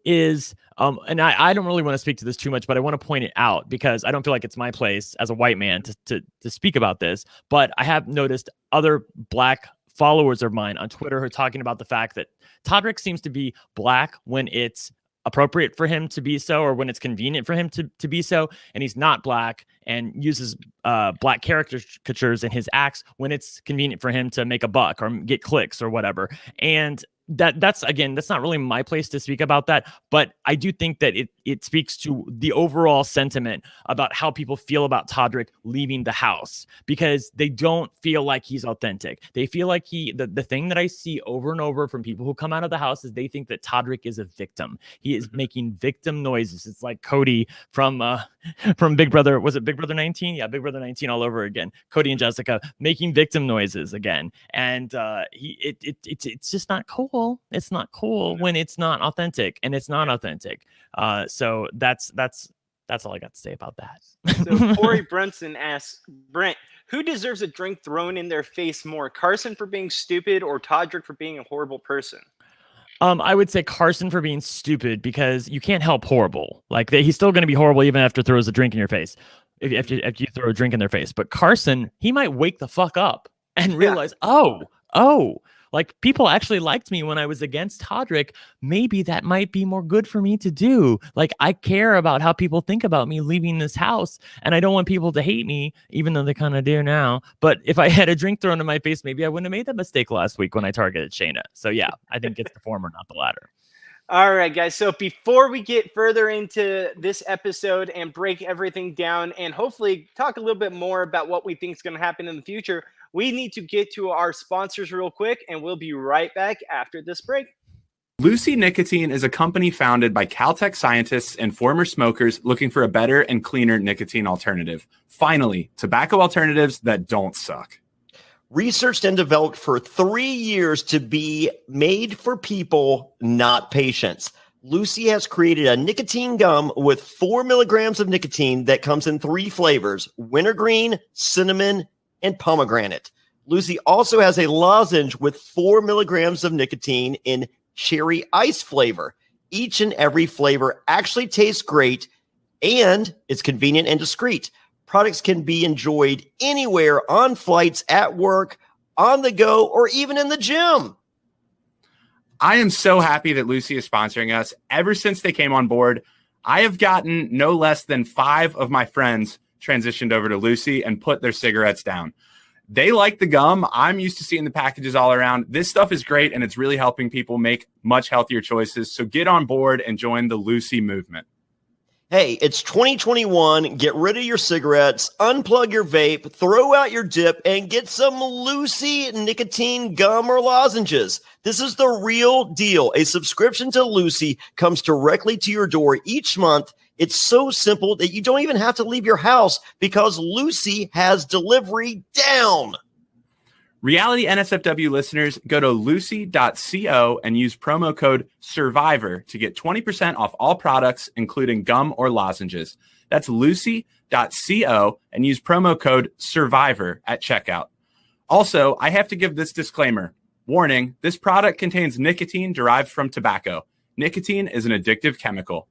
Speaker 2: is and I don't really want to speak to this too much, but I want to point it out because I don't feel like it's my place as a white man to speak about this. But I have noticed other black followers of mine on Twitter who are talking about the fact that Todrick seems to be black when it's appropriate for him to be so, or when it's convenient for him to be so, and he's not black and uses black caricatures in his acts when it's convenient for him to make a buck or get clicks or whatever. And that's not really my place to speak about that, but I do think that it speaks to the overall sentiment about how people feel about Todrick leaving the house, because they don't feel like he's authentic. They feel like the thing that I see over and over from people who come out of the house is they think that Todrick is a victim. He is making victim noises. It's like Cody from Big Brother. Was it Big Brother 19? Yeah, Big Brother 19 all over again. Cody and Jessica making victim noises again, and it's just not cool. It's not cool when it's not authentic, and it's not authentic. So that's all I got to say about that.
Speaker 1: So Corey Brunson asks, Brent, who deserves a drink thrown in their face more, Carson for being stupid or Todrick for being a horrible person?
Speaker 2: I would say Carson for being stupid, because you can't help horrible. Like, he's still going to be horrible even after throws a drink in your face. If you throw a drink in their face, but Carson, he might wake the fuck up and realize, like, people actually liked me when I was against Todrick. Maybe that might be more good for me to do. Like, I care about how people think about me leaving this house, and I don't want people to hate me, even though they kind of do now. But if I had a drink thrown in my face, maybe I wouldn't have made that mistake last week when I targeted Shayna. So yeah, I think it's the former, not the latter.
Speaker 1: All right, guys. So before we get further into this episode and break everything down and hopefully talk a little bit more about what we think is going to happen in the future, we need to get to our sponsors real quick, and we'll be right back after this break.
Speaker 3: Lucy Nicotine is a company founded by Caltech scientists and former smokers looking for a better and cleaner nicotine alternative. Finally, tobacco alternatives that don't suck.
Speaker 4: Researched and developed for 3 years to be made for people, not patients. Lucy has created a nicotine gum with 4 milligrams of nicotine that comes in 3 flavors: wintergreen, cinnamon, and pomegranate. Lucy also has a lozenge with 4 milligrams of nicotine in cherry ice flavor. Each and every flavor actually tastes great, and it's convenient and discreet. Products can be enjoyed anywhere, on flights, at work, on the go, or even in the gym.
Speaker 3: I am so happy that Lucy is sponsoring us. Ever since they came on board, I have gotten no less than 5 of my friends transitioned over to Lucy and put their cigarettes down. They like the gum. I'm used to seeing the packages all around. This stuff is great, and it's really helping people make much healthier choices. So get on board and join the Lucy movement.
Speaker 4: Hey, it's 2021. Get rid of your cigarettes, unplug your vape, throw out your dip, and get some Lucy nicotine gum or lozenges. This is the real deal. A subscription to Lucy comes directly to your door each month. It's so simple that you don't even have to leave your house because Lucy has delivery down.
Speaker 3: Reality NSFW listeners, go to lucy.co and use promo code SURVIVOR to get 20% off all products, including gum or lozenges. That's lucy.co and use promo code SURVIVOR at checkout. Also, I have to give this disclaimer. Warning, this product contains nicotine derived from tobacco. Nicotine is an addictive chemical.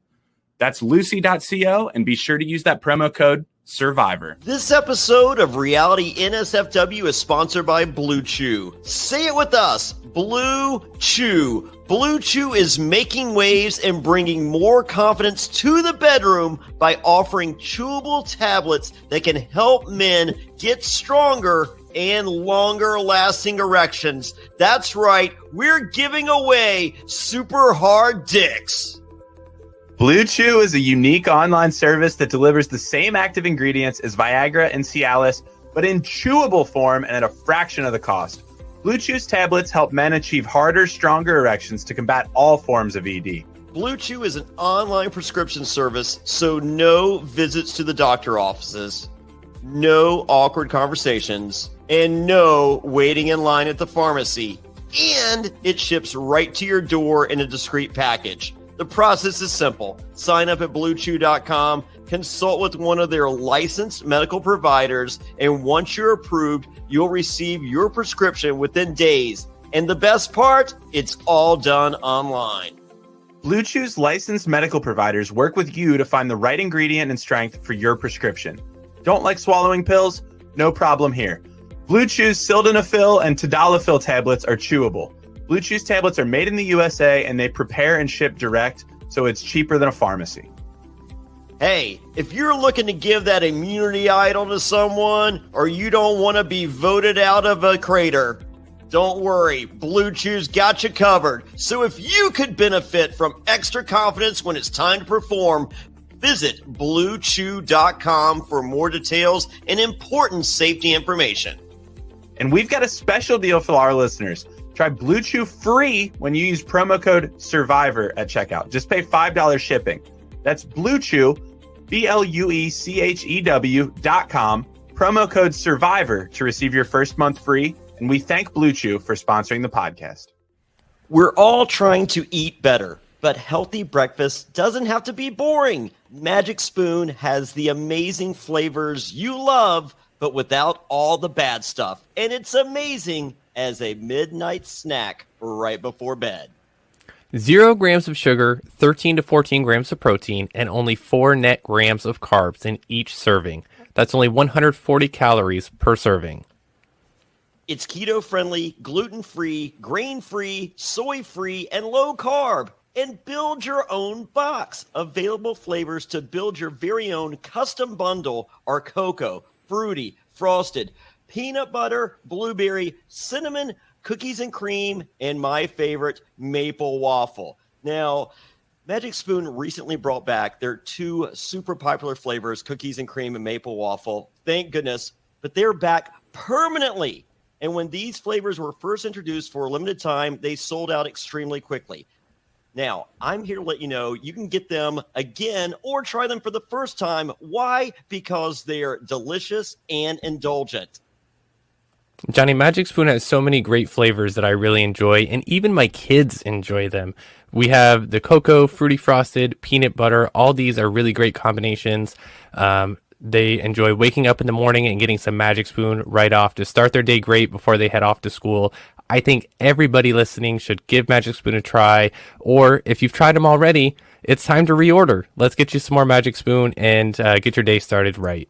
Speaker 3: That's lucy.co, and be sure to use that promo code SURVIVOR.
Speaker 4: This episode of Reality NSFW is sponsored by Blue Chew. Say it with us, Blue Chew. Blue Chew is making waves and bringing more confidence to the bedroom by offering chewable tablets that can help men get stronger and longer-lasting erections. That's right, we're giving away super hard dicks.
Speaker 5: Blue Chew is a unique online service that delivers the same active ingredients as Viagra and Cialis, but in chewable form and at a fraction of the cost. Blue Chew's tablets help men achieve harder, stronger erections to combat all forms of ED.
Speaker 4: Blue Chew is an online prescription service, so no visits to the doctor offices, no awkward conversations, and no waiting in line at the pharmacy. And it ships right to your door in a discreet package. The process is simple. Sign up at BlueChew.com, consult with one of their licensed medical providers, and once you're approved, you'll receive your prescription within days. And the best part, it's all done online.
Speaker 5: Blue Chew's licensed medical providers work with you to find the right ingredient and strength for your prescription. Don't like swallowing pills? No problem here. Blue Chew's sildenafil and tadalafil tablets are chewable. Blue Chew's tablets are made in the USA, and they prepare and ship direct so it's cheaper than a pharmacy.
Speaker 4: Hey, if you're looking to give that immunity idol to someone, or you don't want to be voted out of a crater, don't worry, Blue Chew's got you covered. So if you could benefit from extra confidence when it's time to perform, visit BlueChew.com for more details and important safety information.
Speaker 5: And we've got a special deal for our listeners. Try Blue Chew free when you use promo code SURVIVOR at checkout. Just pay $5 shipping. That's Blue Chew, BlueChew.com, promo code SURVIVOR to receive your first month free. And we thank Blue Chew for sponsoring the podcast.
Speaker 4: We're all trying to eat better, but healthy breakfast doesn't have to be boring. Magic Spoon has the amazing flavors you love, but without all the bad stuff. And it's amazing as a midnight snack right before bed.
Speaker 6: 0 grams of sugar, 13 to 14 grams of protein, and only 4 net grams of carbs in each serving. That's only 140 calories per serving.
Speaker 4: It's keto-friendly, gluten-free, grain-free, soy-free, and low-carb. And build your own box. Available flavors to build your very own custom bundle are cocoa, fruity, frosted, peanut butter, blueberry, cinnamon, cookies and cream, and my favorite, maple waffle. Now, Magic Spoon recently brought back their 2 super popular flavors, cookies and cream and maple waffle. Thank goodness. But they're back permanently. And when these flavors were first introduced for a limited time, they sold out extremely quickly. Now, I'm here to let you know you can get them again or try them for the first time. Why? Because they're delicious and indulgent.
Speaker 6: Johnny, Magic Spoon has so many great flavors that I really enjoy, and even my kids enjoy them. We have the cocoa, fruity frosted, peanut butter. All these are really great combinations. They enjoy waking up in the morning and getting some Magic Spoon right off to start their day great before they head off to school. I think everybody listening should give Magic Spoon a try, or if you've tried them already, it's time to reorder. Let's get you some more Magic Spoon and get your day started right.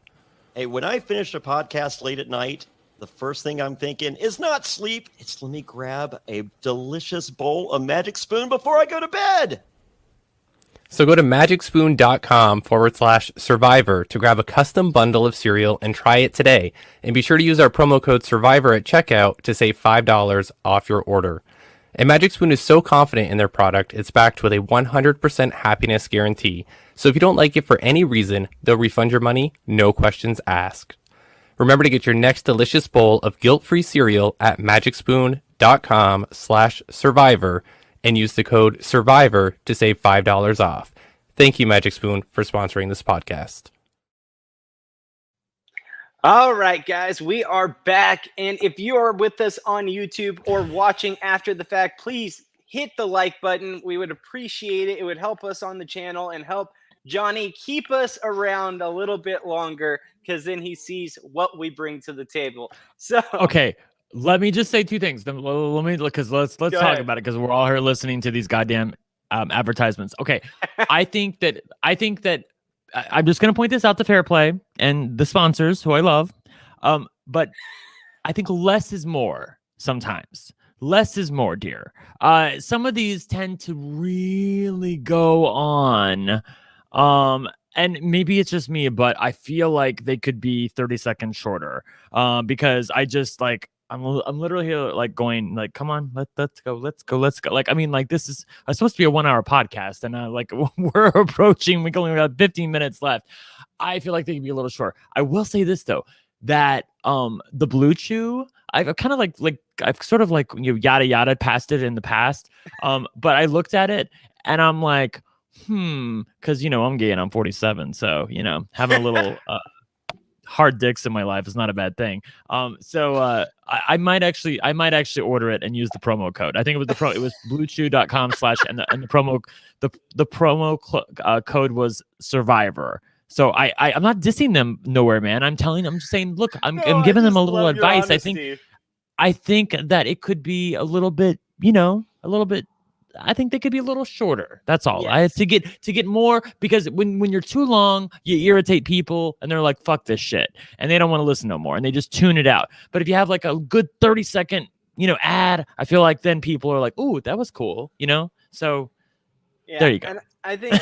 Speaker 4: Hey, when I finish a podcast late at night, the first thing I'm thinking is not sleep. It's let me grab a delicious bowl of Magic Spoon before I go to bed.
Speaker 6: So go to magicspoon.com/survivor to grab a custom bundle of cereal and try it today. And be sure to use our promo code SURVIVOR at checkout to save $5 off your order. And Magic Spoon is so confident in their product, it's backed with a 100% happiness guarantee. So if you don't like it for any reason, they'll refund your money, no questions asked. Remember to get your next delicious bowl of guilt-free cereal at magicspoon.com/survivor and use the code SURVIVOR to save $5 off. Thank you, Magic Spoon, for sponsoring this podcast.
Speaker 1: All right, guys, we are back. And if you are with us on YouTube or watching after the fact, please hit the like button. We would appreciate it. It would help us on the channel and help Johnny keep us around a little bit longer, because then he sees what we bring to the table. So
Speaker 2: Okay, let me just say 2 things. Let me because let's talk
Speaker 1: ahead.
Speaker 2: about it, because we're all here listening to these goddamn advertisements. Okay, I think that I'm just going to point this out to Fair Play and the sponsors who I love. But I think less is more sometimes. Less is more, dear. Some of these tend to really go on. And maybe it's just me, but I feel like they could be 30 seconds shorter. Because I just I'm literally here like going like, come on, let's go. Like, I mean, like this is supposed to be a 1-hour podcast, and like we're approaching, we only got 15 minutes left. I feel like they could be a little short. I will say this though, that the Blue Chew, I've kind of like I've sort of like, you know, yada past it in the past. But I looked at it and I'm like, because you know I'm gay and I'm 47, so you know having a little hard dicks in my life is not a bad thing. So I might actually order it and use the promo code. I think it was it was bluechew.com/ and the promo code was Survivor. So I'm not dissing them nowhere, man. I'm just saying, look, I'm giving them a little advice. I think that it could be a little bit, I think they could be a little shorter. That's all. Yes. I have to get more, because when you're too long, you irritate people and they're like, fuck this shit. And they don't want to listen no more and they just tune it out. But if you have like a good 30-second, ad, I feel like then people are like, ooh, that was cool, So
Speaker 1: Yeah,
Speaker 2: There you go.
Speaker 1: And I think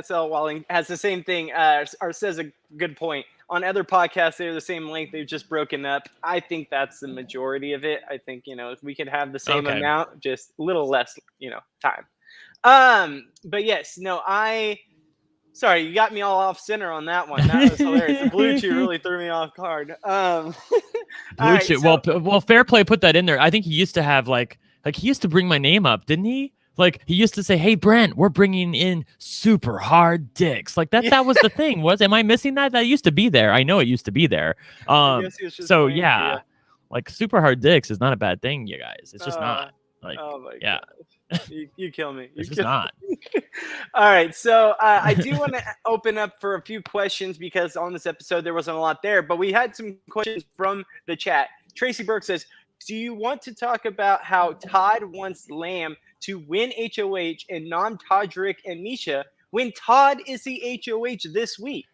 Speaker 1: SL Walling has the same thing, or says a good point. On other podcasts, they're the same length. They've just broken up. I think that's the majority of it. I think, if we could have the same
Speaker 2: Okay.
Speaker 1: amount, just a little less, time. But yes, no, sorry, you got me all off center on that one. That was hilarious. The Blue Chew really threw me off guard.
Speaker 2: Blue
Speaker 1: right,
Speaker 2: Chew.
Speaker 1: so-
Speaker 2: Well, Fair Play put that in there. I think he used to have like he used to bring my name up, didn't he? Like he used to say, "Hey Brent, we're bringing in super hard dicks." Like that.
Speaker 1: Yeah.
Speaker 2: That was the thing. Am I missing that? That used to be there. I know it used to be there.
Speaker 1: I guess he was just
Speaker 2: So
Speaker 1: playing for
Speaker 2: yeah,
Speaker 1: you.
Speaker 2: like super hard dicks is not a bad thing, you guys. It's just not. Like
Speaker 1: Oh my
Speaker 2: yeah.
Speaker 1: God. You kill me.
Speaker 2: It's just not.
Speaker 1: All right, so I do want to open up for a few questions because on this episode there wasn't a lot there, but we had some questions from the chat. Tracy Burke says, do you want to talk about how Todd wants Lamb to win HOH and non-Todrick and Misha when Todd is the HOH this week?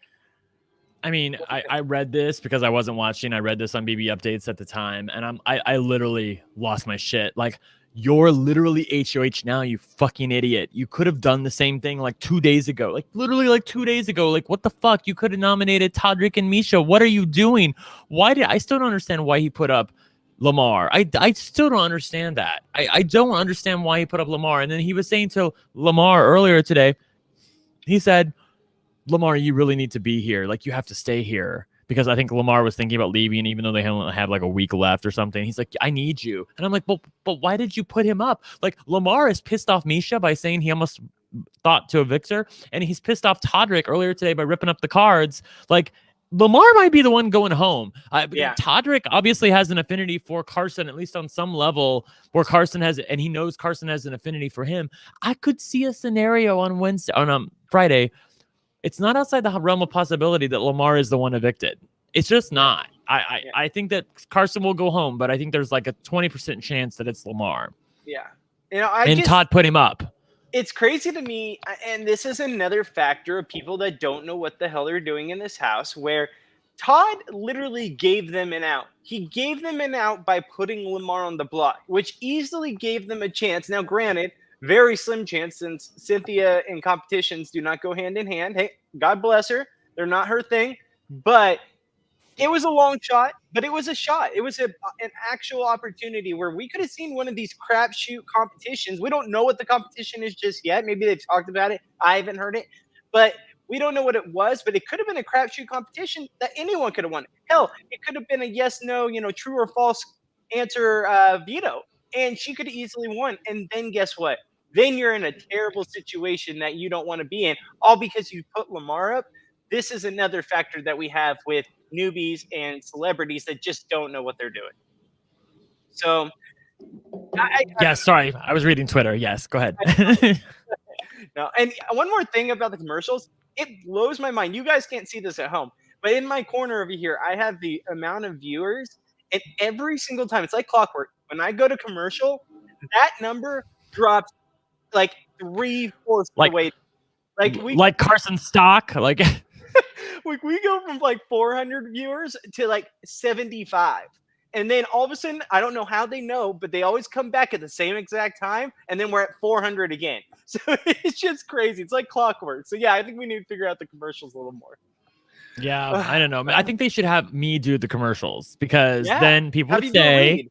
Speaker 2: I mean, I read this because I wasn't watching. I read this on BB Updates at the time, and I literally lost my shit. Like, you're literally HOH now, you fucking idiot. You could have done the same thing like 2 days ago. Like, literally like 2 days ago. Like, what the fuck? You could have nominated Todrick and Misha. What are you doing? I still don't understand why he put up Lamar. I still don't understand that. I don't understand why he put up Lamar. And then he was saying to Lamar earlier today, he said, Lamar, you really need to be here. Like, you have to stay here. Because I think Lamar was thinking about leaving, even though they only have like a week left or something. He's like, I need you. And I'm like, but why did you put him up? Like, Lamar is pissed off Misha by saying he almost thought to evict her. And he's pissed off Todrick earlier today by ripping up the cards. Like, Lamar might be the one going home.
Speaker 1: Yeah.
Speaker 2: Todrick obviously has an affinity for Carson, at least on some level, where Carson has, and he knows Carson has an affinity for him. I could see a scenario on Friday. It's not outside the realm of possibility that Lamar is the one evicted. It's just not. I think that Carson will go home, but I think there's like a 20% chance that it's Lamar.
Speaker 1: Yeah.
Speaker 2: Todd put him up.
Speaker 1: It's crazy to me, and this is another factor of people that don't know what the hell they're doing in this house, where Todd literally gave them an out. He gave them an out by putting Lamar on the block, which easily gave them a chance. Now, granted, very slim chance, since Cynthia and competitions do not go hand in hand. Hey, God bless her. They're not her thing. But it was a long shot, but it was a shot. It was an actual opportunity where we could have seen one of these crapshoot competitions. We don't know what the competition is just yet. Maybe they've talked about it. I haven't heard it. But we don't know what it was, but it could have been a crapshoot competition that anyone could have won. Hell, it could have been a yes, no, true or false answer veto. And she could have easily won. And then guess what? Then you're in a terrible situation that you don't want to be in, all because you put Lamar up. This is another factor that we have with newbies and celebrities that just don't know what they're doing. So,
Speaker 2: Sorry, I was reading Twitter. Yes, go ahead.
Speaker 1: No, and one more thing about the commercials, it blows my mind. You guys can't see this at home, but in my corner over here, I have the amount of viewers, and every single time, it's like clockwork. When I go to commercial, that number drops like 3/4 the way. Like
Speaker 2: Carson stock. Like
Speaker 1: we go from like 400 viewers to like 75. And then all of a sudden, I don't know how they know, but they always come back at the same exact time. And then we're at 400 again. So it's just crazy. It's like clockwork. So yeah, I think we need to figure out the commercials a little more.
Speaker 2: Yeah, I don't know. I think they should have me do the commercials because then people
Speaker 1: How
Speaker 2: would
Speaker 1: do you do a
Speaker 2: say,
Speaker 1: read?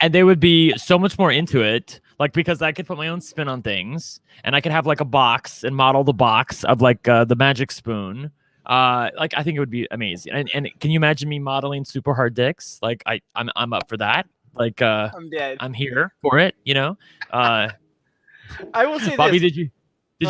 Speaker 2: and they would be so much more into it. Like, because I could put my own spin on things and I could have like a box and model the box of like the magic spoon. Like, I think it would be amazing. And can you imagine me modeling super hard dicks? Like I'm up for that. Like,
Speaker 1: I'm dead.
Speaker 2: I'm here for it,
Speaker 1: I will say
Speaker 2: Bobby,
Speaker 1: this.
Speaker 2: did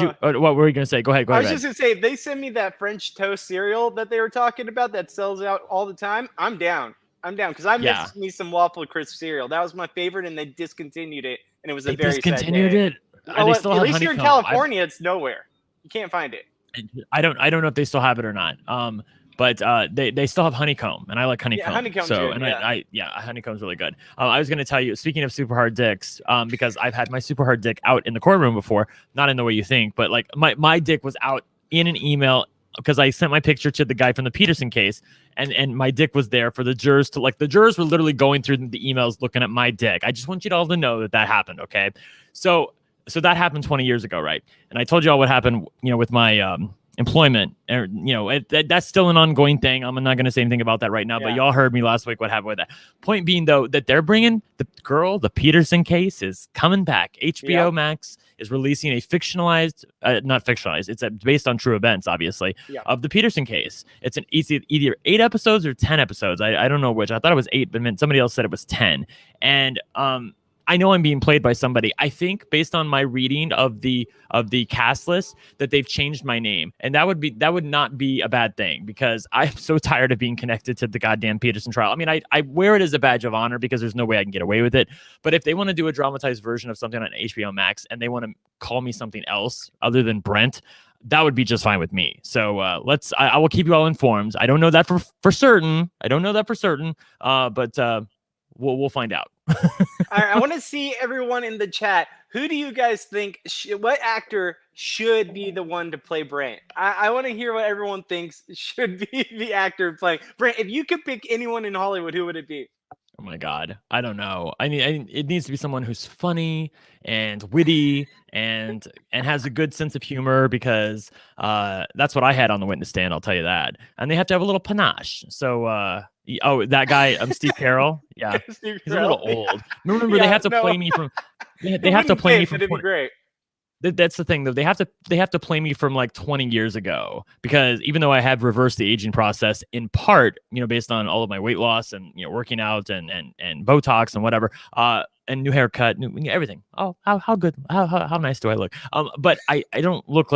Speaker 2: you, what were you going to say? Go ahead.
Speaker 1: I was just going to say, if they send me that French toast cereal that they were talking about that sells out all the time, I'm down. Because I miss me some waffle crisp cereal. That was my favorite, and they discontinued it, and it was a very sad day.
Speaker 2: Discontinued it.
Speaker 1: At least here in California, it's nowhere. You can't find it.
Speaker 2: I don't know if they still have it or not. But they still have honeycomb, and I like honeycomb.
Speaker 1: Yeah, honeycomb
Speaker 2: so,
Speaker 1: too,
Speaker 2: and
Speaker 1: yeah.
Speaker 2: Honeycomb's really good. I was going to tell you, speaking of super hard dicks, because I've had my super hard dick out in the courtroom before, not in the way you think, but like my dick was out in an email because I sent my picture to the guy from the Peterson case, and my dick was there for the jurors to the jurors were literally going through the emails looking at my dick. I just want you all to know that happened, okay? So so that happened 20 years ago, right? And I told you all what happened, with my employment, or that's still an ongoing thing. I'm not going to say anything about that right now, but y'all heard me last week what happened with that. Point being, though, that they're bringing the Peterson case is coming back. HBO Max is releasing a fictionalized, not fictionalized, it's based on true events, obviously, of the Peterson case. It's either 8 episodes or 10 episodes. I don't know which. I thought it was 8, but somebody else said it was 10. And I know I'm being played by somebody. I think based on my reading of the cast list that they've changed my name, and that would not be a bad thing, because I'm so tired of being connected to the goddamn Peterson trial. I mean, I wear it as a badge of honor because there's no way I can get away with it. But if they want to do a dramatized version of something on HBO Max and they want to call me something else other than Brent, that would be just fine with me. So I will keep you all informed. I don't know that for certain. But we'll find out.
Speaker 1: All right, I want to see everyone in the chat. Who do you guys think? What actor should be the one to play Brent? I want to hear what everyone thinks should be the actor playing Brent. If you could pick anyone in Hollywood, who would it be?
Speaker 2: Oh my God, I don't know. It needs to be someone who's funny and witty and has a good sense of humor, because that's what I had on the witness stand. I'll tell you that. And they have to have a little panache. So. That guy, Steve Carell. Yeah,
Speaker 1: Steve
Speaker 2: he's a little old. Remember, they have to play me from. They have to play me from.
Speaker 1: It'd be great.
Speaker 2: That's the thing, though. They have to play me from like 20 years ago, because even though I have reversed the aging process in part, based on all of my weight loss and working out and Botox and whatever, and new haircut, everything. Oh, how good, how nice do I look? But I don't look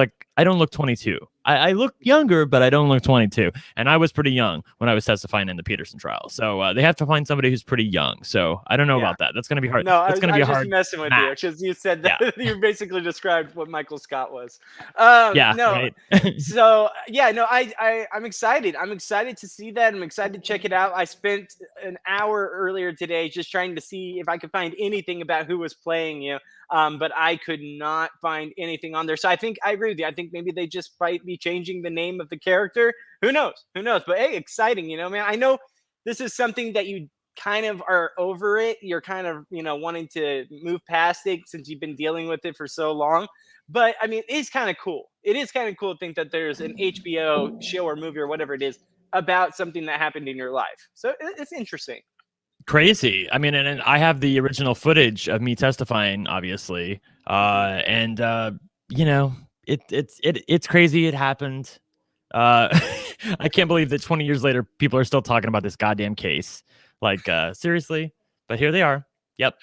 Speaker 2: 22. I look younger, but I don't look 22. And I was pretty young when I was testifying in the Peterson trial. So they have to find somebody who's pretty young. So I don't know about that. That's going to be hard.
Speaker 1: No,
Speaker 2: that's going to be hard.
Speaker 1: I was just messing with you, because you said that you basically described what Michael Scott was.
Speaker 2: Right.
Speaker 1: So I'm excited. I'm excited to see that. I'm excited to check it out. I spent an hour earlier today just trying to see if I could find anything about who was playing you. But I could not find anything on there. So I think I agree with you. I think maybe they just might be changing the name of the character. Who knows? But hey, exciting, man. I know this is something that you kind of are over it. You're kind of, wanting to move past it since you've been dealing with it for so long. But I mean, it's kind of cool. It is kind of cool to think that there's an HBO show or movie or whatever it is about something that happened in your life. So it's interesting.
Speaker 2: Crazy. I mean, and I have the original footage of me testifying, obviously, it's crazy. It happened. I can't believe that 20 years later, people are still talking about this goddamn case. Like, seriously. But here they are. Yep.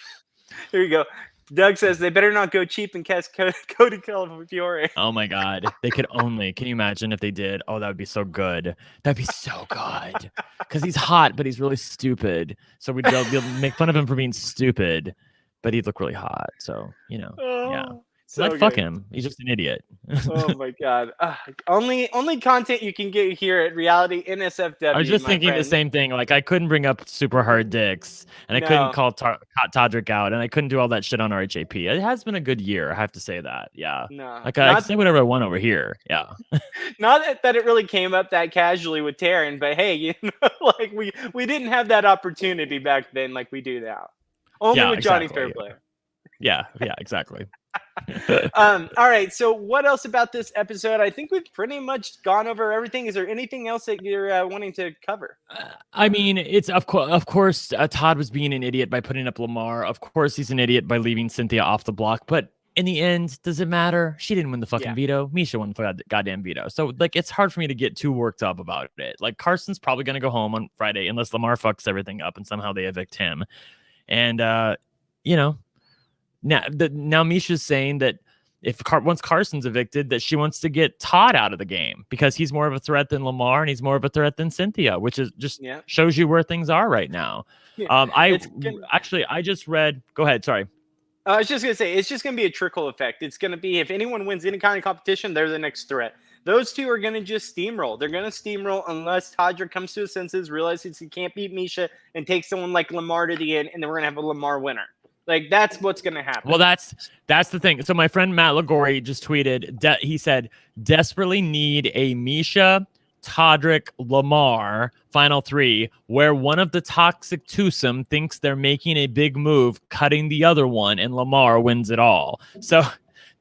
Speaker 1: Here you go. Doug says they better not go cheap and cast Cody Calafiore.
Speaker 2: Oh my God. They could only. Can you imagine if they did? Oh, that would be so good. That'd be so good. Because he's hot, but he's really stupid. So we'd be able to make fun of him for being stupid, but he'd look really hot. So, yeah. So I'd fuck him. He's just an idiot.
Speaker 1: Oh my God. Only content you can get here at RealityNSFW.
Speaker 2: I was just thinking the same thing. Like, I couldn't bring up super hard dicks, and I couldn't call Todrick out, and I couldn't do all that shit on RHAP. It has been a good year, I have to say that. Yeah.
Speaker 1: No.
Speaker 2: Like, I can say whatever I want over here. Yeah.
Speaker 1: Not that it really came up that casually with Taryn, but hey, like we didn't have that opportunity back then like we do now. Only with Johnny Fairplay.
Speaker 2: Yeah, exactly.
Speaker 1: All right. So what else about this episode? I think we've pretty much gone over everything. Is there anything else that you're wanting to cover?
Speaker 2: I mean, it's of course Todd was being an idiot by putting up Lamar. Of course, he's an idiot by leaving Cynthia off the block. But in the end, does it matter? She didn't win the fucking veto. Misha won the goddamn veto. So like, it's hard for me to get too worked up about it. Like, Carson's probably gonna go home on Friday unless Lamar fucks everything up and somehow they evict him. And Now Misha's saying that once Carson's evicted, that she wants to get Todd out of the game because he's more of a threat than Lamar and he's more of a threat than Cynthia, which is just shows you where things are right now. I just read. Go ahead. Sorry.
Speaker 1: I was just gonna say it's just gonna be a trickle effect. It's gonna be if anyone wins any kind of competition, they're the next threat. Those two are gonna just steamroll. They're gonna steamroll unless Todrick comes to his senses, realizes he can't beat Misha, and takes someone like Lamar to the end, and then we're gonna have a Lamar winner. Like, that's what's going to happen.
Speaker 2: Well, that's the thing. So my friend Matt Lagori just tweeted, he said, desperately need a Misha Todrick, Lamar, final 3, where one of the toxic twosome thinks they're making a big move, cutting the other one, and Lamar wins it all. So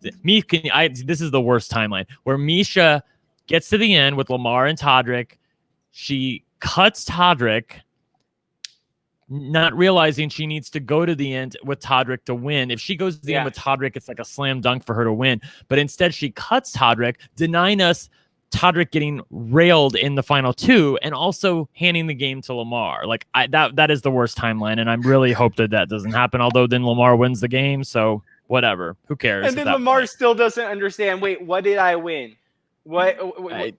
Speaker 2: this is the worst timeline, where Misha gets to the end with Lamar and Todrick. She cuts Todrick, not realizing she needs to go to the end with Todrick to win. If she goes to the end with Todrick, it's like a slam dunk for her to win. But instead, she cuts Todrick, denying us Todrick getting railed in the final 2, and also handing the game to Lamar. Like that is the worst timeline, and I really hope that doesn't happen. Although then Lamar wins the game, so whatever. Who cares?
Speaker 1: And then Lamar still doesn't understand. Wait, what did I win? What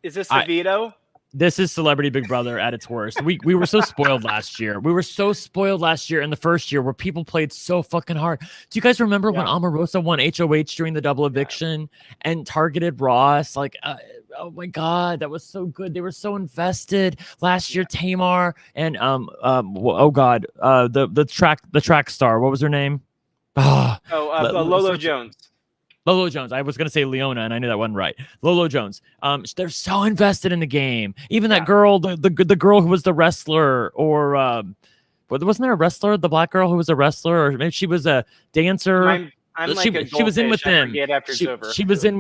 Speaker 1: is this a veto?
Speaker 2: This is Celebrity Big Brother at its worst. We were so spoiled last year. We were so spoiled last year in the first year where people played so fucking hard. Do you guys remember when Omarosa won HOH during the double eviction and targeted Ross? Like, oh my God, that was so good. They were so invested last year. Tamar and oh God, the track star. What was her name?
Speaker 1: Lolo Jones.
Speaker 2: Lolo Jones. I was going to say Leona, and I knew that wasn't right. Lolo Jones. They're so invested in the game. Even that girl, the girl who was the wrestler, or wasn't there a wrestler? The black girl who was a wrestler, or maybe she was a dancer. She was in with them. She was in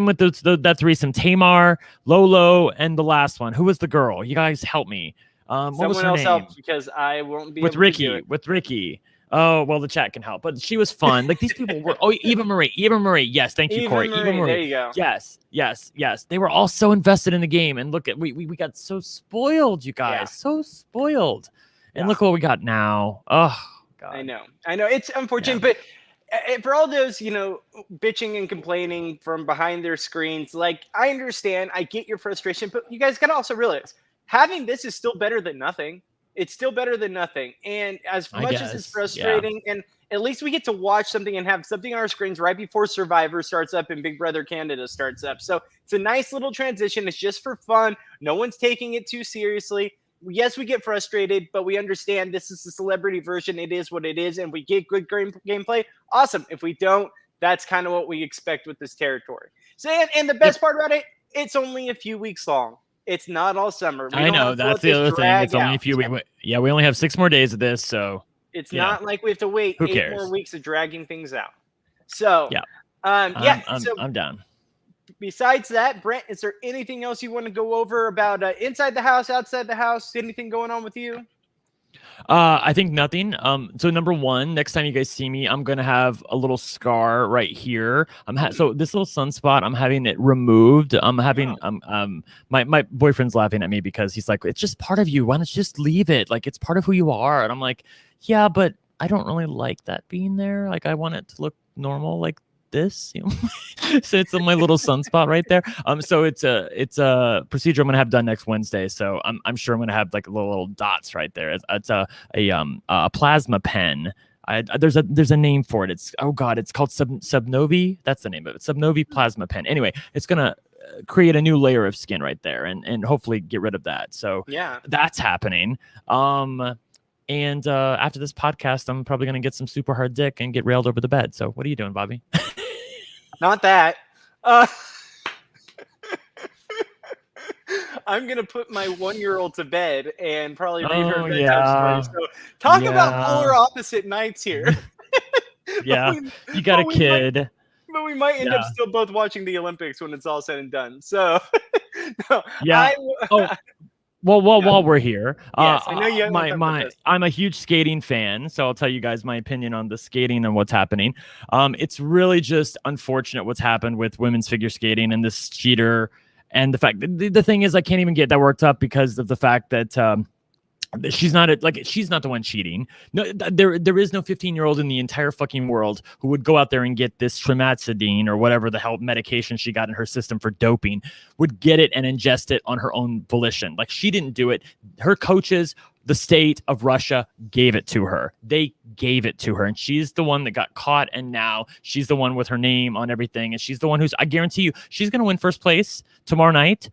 Speaker 2: with that threesome. Tamar, Lolo, and the last one. Who was the girl? You guys help me. What was her name?
Speaker 1: Help, because I won't be
Speaker 2: with
Speaker 1: able
Speaker 2: Ricky.
Speaker 1: to do it.
Speaker 2: With Ricky. Oh, well, the chat can help, but she was fun. Like, these people were. Oh, Eva Marie. Yes, thank you, Corey. Eva Marie.
Speaker 1: There you go.
Speaker 2: Yes. They were all so invested in the game, and look at we got so spoiled, you guys, so spoiled, and look what we got now. Oh God.
Speaker 1: I know. It's unfortunate, but for all those bitching and complaining from behind their screens, like, I understand, I get your frustration, but you guys gotta also realize having this is still better than nothing. It's still better than nothing. And as much as it's frustrating, and at least we get to watch something and have something on our screens right before Survivor starts up and Big Brother Canada starts up. So it's a nice little transition. It's just for fun. No one's taking it too seriously. Yes, we get frustrated, but we understand this is the celebrity version. It is what it is. And we get good gameplay. Awesome. If we don't, that's kind of what we expect with this territory. So, and the best part about it, it's only a few weeks long. It's not all summer.
Speaker 2: I know, that's the other thing. It's only a few weeks. Yeah, we only have 6 more days of this, so
Speaker 1: it's not like we have to wait 8 more weeks of dragging things out. So
Speaker 2: I'm down.
Speaker 1: Besides that, Brent, is there anything else you want to go over about inside the house, outside the house? Anything going on with you?
Speaker 2: I think nothing. So number 1, next time you guys see me, I'm gonna have a little scar right here. So this little sunspot, I'm having it removed. I'm having my boyfriend's laughing at me because he's like, it's just part of you. Why don't you just leave it? Like, it's part of who you are. And I'm like, yeah, but I don't really like that being there. Like, I want it to look normal, like this, so it's my little sunspot right there. So it's a procedure I'm gonna have done next Wednesday. So I'm sure I'm gonna have like little dots right there. It's a plasma pen. There's a name for it. It's called Subnovi. That's the name of it. Subnovi plasma pen. Anyway, it's gonna create a new layer of skin right there and hopefully get rid of that. So that's happening. And after this podcast, I'm probably gonna get some super hard dick and get railed over the bed. So what are you doing, Bobby?
Speaker 1: Not that. I'm going to put my 1-year-old to bed and probably read her bedtime story. So talk about polar opposite nights here.
Speaker 2: You got a kid.
Speaker 1: But we might end up still both watching the Olympics when it's all said and done. So,
Speaker 2: while we're here,
Speaker 1: yes, I know you
Speaker 2: I'm a huge skating fan, so I'll tell you guys my opinion on the skating and what's happening. It's really just unfortunate what's happened with women's figure skating and this cheater, and the fact the thing is I can't even get that worked up because of the fact that she's not the one cheating. No, there is no 15-year-old in the entire fucking world who would go out there and get this trimetazidine or whatever the hell medication she got in her system for doping, would get it and ingest it on her own volition. Like, she didn't do it. Her coaches, the state of Russia, gave it to her. They gave it to her, and she's the one that got caught, and now she's the one with her name on everything, and she's the one I guarantee you, she's going to win first place tomorrow night.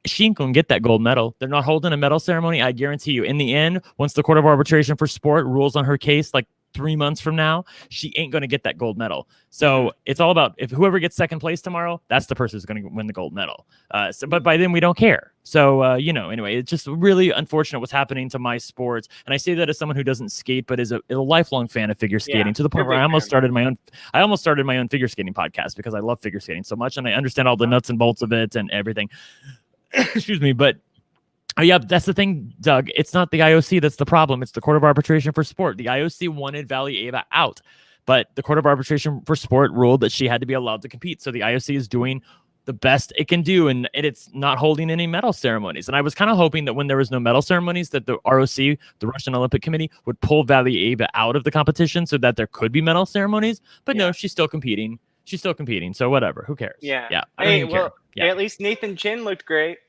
Speaker 2: She ain't gonna get that gold medal. They're not holding a medal ceremony. I guarantee you. In the end, once the Court of Arbitration for Sport rules on her case, like 3 months from now, she ain't going to get that gold medal. So it's all about if whoever gets second place tomorrow, that's the person who's going to win the gold medal. But by then we don't care. So, anyway, it's just really unfortunate what's happening to my sports. And I say that as someone who doesn't skate, but is a lifelong fan of figure skating to the point where I almost started my own figure skating podcast because I love figure skating so much. And I understand all the nuts and bolts of it and everything. Excuse me. But that's the thing, Doug. It's not the IOC that's the problem. It's the Court of Arbitration for Sport. The IOC wanted Valieva out, but the Court of Arbitration for Sport ruled that she had to be allowed to compete. So the IOC is doing the best it can do, and it's not holding any medal ceremonies. And I was kind of hoping that when there was no medal ceremonies, that the ROC, the Russian Olympic Committee, would pull Valieva out of the competition so that there could be medal ceremonies. But no, she's still competing. So whatever. Who cares?
Speaker 1: Yeah.
Speaker 2: I don't even care. Yeah.
Speaker 1: At least Nathan Chin looked great.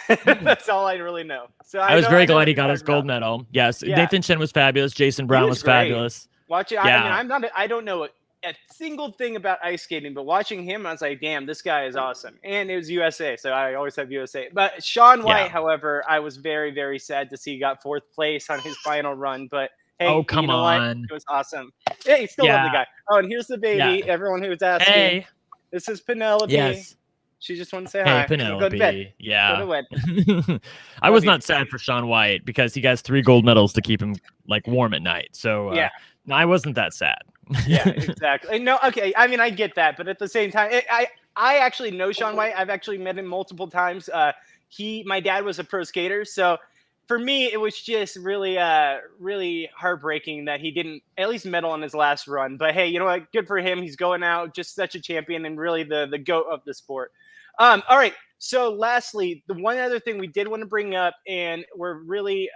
Speaker 1: That's all I really know. So
Speaker 2: I was very glad he got his gold medal. Yes, Nathan Chen was fabulous. Jason Brown was fabulous.
Speaker 1: Watch it. I mean, I don't know a single thing about ice skating, but watching him, I was like, damn, this guy is awesome. And it was USA, so I always have USA. But Shaun White, however, I was very, very sad to see he got 4th place on his final run. But hey,
Speaker 2: come on,
Speaker 1: it was awesome. Hey, still love the guy. Oh, and here's the baby. Yeah. Everyone who was asking. Hey, this is Penelope.
Speaker 2: Yes.
Speaker 1: She just wanted to say hi.
Speaker 2: Hey, Penelope.
Speaker 1: Go to bed.
Speaker 2: Yeah.
Speaker 1: Go to bed.
Speaker 2: I was not sad for Shaun White because he has 3 gold medals to keep him warm at night. So no, I wasn't that sad.
Speaker 1: Yeah, exactly. No, okay. I mean, I get that, but at the same time, I actually know Shaun White. I've actually met him multiple times. My dad was a pro skater, so for me, it was just really, really heartbreaking that he didn't at least medal on his last run. But hey, you know what? Good for him. He's going out just such a champion and really the GOAT of the sport. All right. So lastly, the one other thing we did want to bring up, and we're really,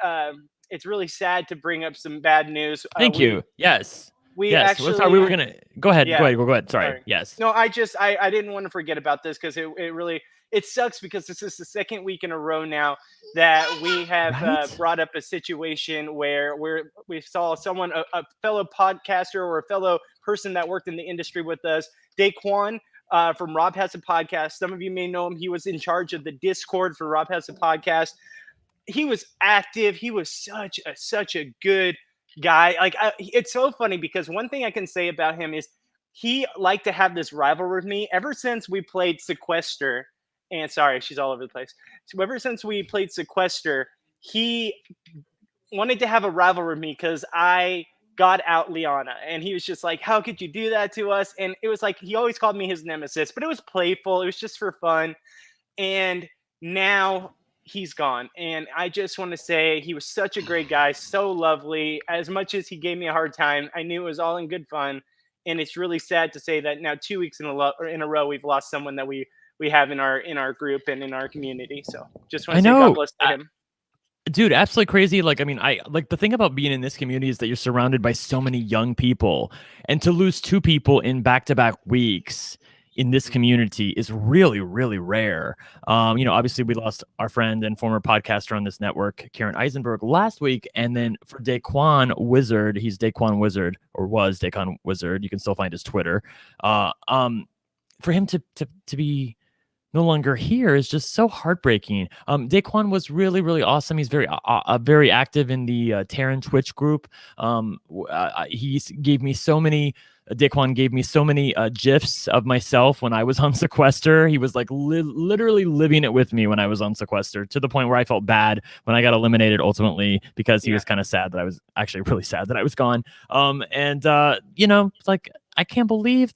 Speaker 1: it's really sad to bring up some bad news.
Speaker 2: Thank you. Yes.
Speaker 1: Actually,
Speaker 2: sorry, we were gonna go ahead. Yeah. Go ahead. Sorry. Yes.
Speaker 1: No, I didn't want to forget about this because it sucks because this is the second week in a row now that we have brought up a situation where we saw someone, a fellow podcaster or a fellow person that worked in the industry with us, Daquan from Rob Has a Podcast. Some of you may know him. He was in charge of the Discord for Rob Has a Podcast. He was active. He was such a good guy. It's so funny because one thing I can say about him is he liked to have this rivalry with me ever since we played Sequester. And sorry, she's all over the place. So ever since we played Sequester, he wanted to have a rivalry with me because I got out Liana. And he was just like, how could you do that to us? And it was like, he always called me his nemesis, but it was playful. It was just for fun. And now he's gone. And I just want to say he was such a great guy, so lovely. As much as he gave me a hard time, I knew it was all in good fun. And it's really sad to say that now 2 weeks in a row, we've lost someone that we have in our group and in our community. So just want to say God bless to him.
Speaker 2: Dude, absolutely crazy. The thing about being in this community is that you're surrounded by so many young people, and to lose 2 people in back-to-back weeks in this community is really, really rare. Obviously we lost our friend and former podcaster on this network, Karen Eisenberg, last week. And then for Daquan Wizard, he's Daquan Wizard, or was Daquan Wizard. You can still find his Twitter. For him to be no longer here is just so heartbreaking. Daquan was really, really awesome. He's very active in the Terran Twitch group. Daquan gave me so many GIFs of myself when I was on Sequester. He was literally living it with me when I was on Sequester, to the point where I felt bad when I got eliminated ultimately, because he was kind of sad that I was actually really sad that I was gone. I can't believe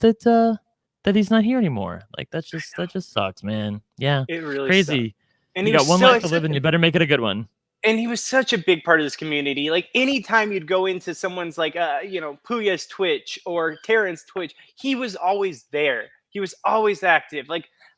Speaker 2: that he's not here anymore. That just sucks, man. Yeah, it really crazy. Sucked. And you got one life to live, and you better make it a good one.
Speaker 1: And he was such a big part of this community. Anytime you'd go into someone's Puya's Twitch or Terran's Twitch, he was always there. He was always active.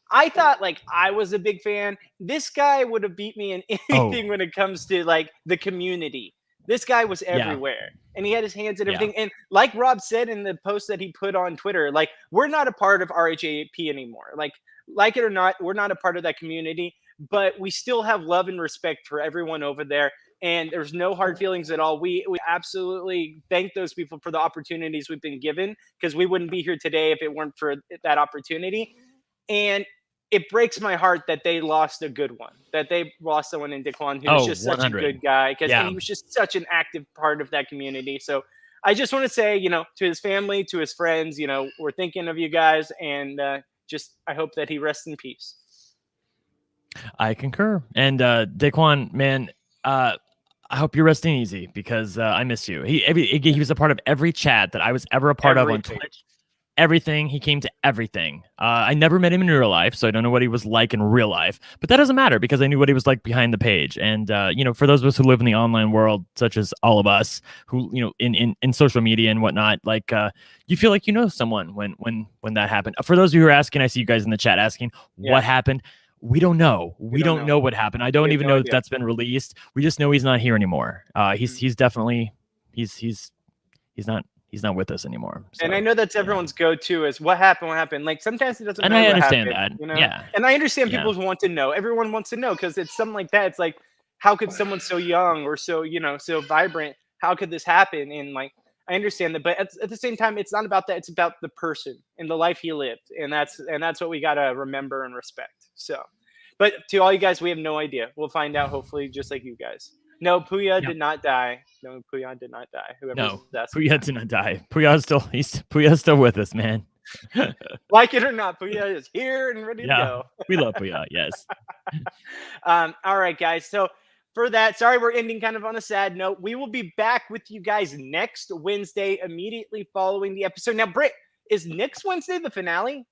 Speaker 1: I thought I was a big fan. This guy would have beat me in anything when it comes to the community. This guy was everywhere, and he had his hands in everything. And like Rob said in the post that he put on Twitter, we're not a part of RHAP anymore. Like it or not, we're not a part of that community, but we still have love and respect for everyone over there. And there's no hard feelings at all. We absolutely thank those people for the opportunities we've been given, because we wouldn't be here today if it weren't for that opportunity. And it breaks my heart that they lost a good one, that they lost someone in Daquan who was just 100. Such a good guy, because he was just such an active part of that community. So I just want to say, to his family, to his friends, we're thinking of you guys, and I hope that he rests in peace.
Speaker 2: I concur. And Daquan, man, I hope you're resting easy because I miss you. He was a part of every chat that I was ever a part of on Twitch. Everything. He came to everything. I never met him in real life, so I don't know what he was like in real life, but that doesn't matter because I knew what he was like behind the page. And for those of us who live in the online world, such as all of us who in social media and whatnot, like you feel like someone when that happened. For those of you who are asking, I see you guys in the chat asking what happened. We don't know. We don't know what happened. I don't even know if that's been released. We just know he's not here anymore. He's definitely he's not with us anymore. So,
Speaker 1: and I know that's everyone's go-to is what happened. Like sometimes it doesn't.
Speaker 2: And
Speaker 1: matter
Speaker 2: I understand
Speaker 1: what happened,
Speaker 2: that. Yeah.
Speaker 1: And I understand people want to know. Everyone wants to know because it's something like that. It's like, how could someone so young or so so vibrant? How could this happen? And like, I understand that, but at the same time, it's not about that. It's about the person and the life he lived, and that's what we gotta remember and respect. So, but to all you guys, we have no idea. We'll find out hopefully, just like you guys. No, Puya did not die. No, Puya did not die.
Speaker 2: Puya did not die. Puya's still with us, man.
Speaker 1: Like it or not, Puya is here and ready to go.
Speaker 2: We love Puya, yes.
Speaker 1: All right, guys. So for that, sorry we're ending kind of on a sad note. We will be back with you guys next Wednesday, immediately following the episode. Now, Britt, is next Wednesday the finale?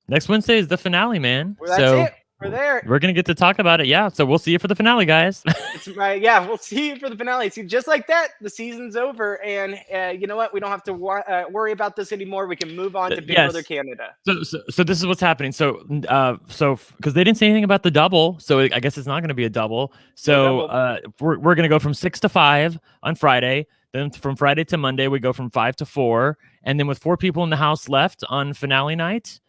Speaker 2: Next Wednesday is the finale, man.
Speaker 1: Well, that's it. We're there.
Speaker 2: We're gonna get to talk about it, so we'll see you for the finale, guys.
Speaker 1: We'll see you for the finale. See, just like that, the season's over, and you know what? We don't have to worry about this anymore. We can move on to Big Brother Canada.
Speaker 2: So this is what's happening. So because they didn't say anything about the double, so I guess it's not going to be a double. So we're gonna go from 6 to 5 on Friday. Then from Friday to Monday, we go from 5 to 4, and then with 4 people in the house left on finale night,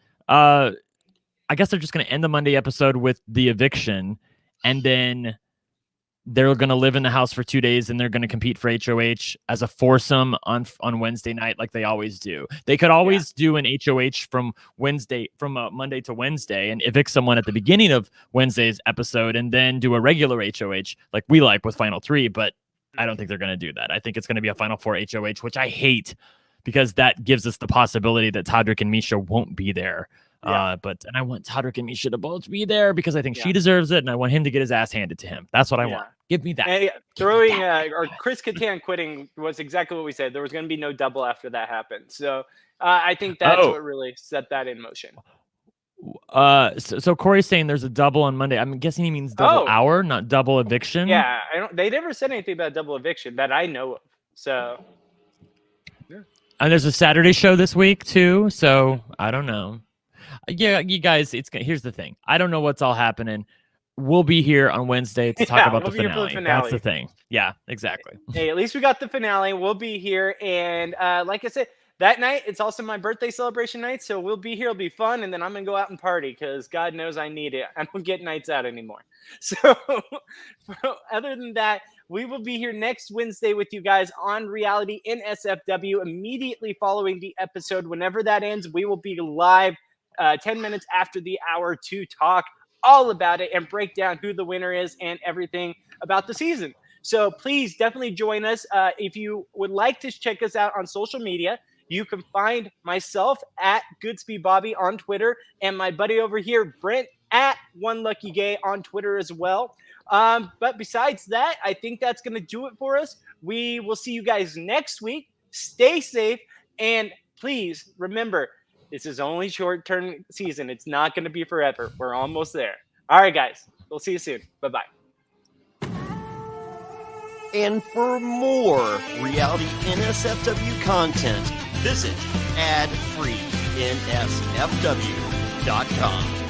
Speaker 2: I guess they're just going to end the Monday episode with the eviction, and then they're going to live in the house for 2 days, and they're going to compete for HOH as a foursome on Wednesday night, like they always do. They could always do an HOH from Monday to Wednesday, and evict someone at the beginning of Wednesday's episode, and then do a regular HOH like we like with Final 3. But I don't think they're going to do that. I think it's going to be a Final 4 HOH, which I hate because that gives us the possibility that Todrick and Misha won't be there. And I want Todrick and Misha to both be there because I think she deserves it, and I want him to get his ass handed to him. That's what I want. Give me that.
Speaker 1: And throwing or Chris Kattan quitting was exactly what we said. There was going to be no double after that happened. So I think that's what really set that in motion.
Speaker 2: So Corey's saying there's a double on Monday. I'm guessing he means double hour, not double eviction.
Speaker 1: Yeah, they never said anything about double eviction that I know of. So.
Speaker 2: And there's a Saturday show this week too. So I don't know. Yeah, you guys, here's the thing. I don't know what's all happening. We'll be here on Wednesday to talk about the finale. That's the thing. Yeah, exactly.
Speaker 1: Hey, at least we got the finale. We'll be here. And like I said, that night, it's also my birthday celebration night. So we'll be here. It'll be fun. And then I'm going to go out and party because God knows I need it. I don't get nights out anymore. So other than that, we will be here next Wednesday with you guys on RealityNSFW immediately following the episode. Whenever that ends, we will be live 10 minutes after the hour to talk all about it and break down who the winner is and everything about the season. So please definitely join us. If you would like to check us out on social media, you can find myself at Goodsby Bobby on Twitter and my buddy over here, Brent, at OneLuckyGay on Twitter as well. But besides that, I think that's going to do it for us. We will see you guys next week. Stay safe. And please remember, this is only short-term season. It's not going to be forever. We're almost there. All right, guys. We'll see you soon. Bye-bye.
Speaker 4: And for more Reality NSFW content, visit adfreeNSFW.com.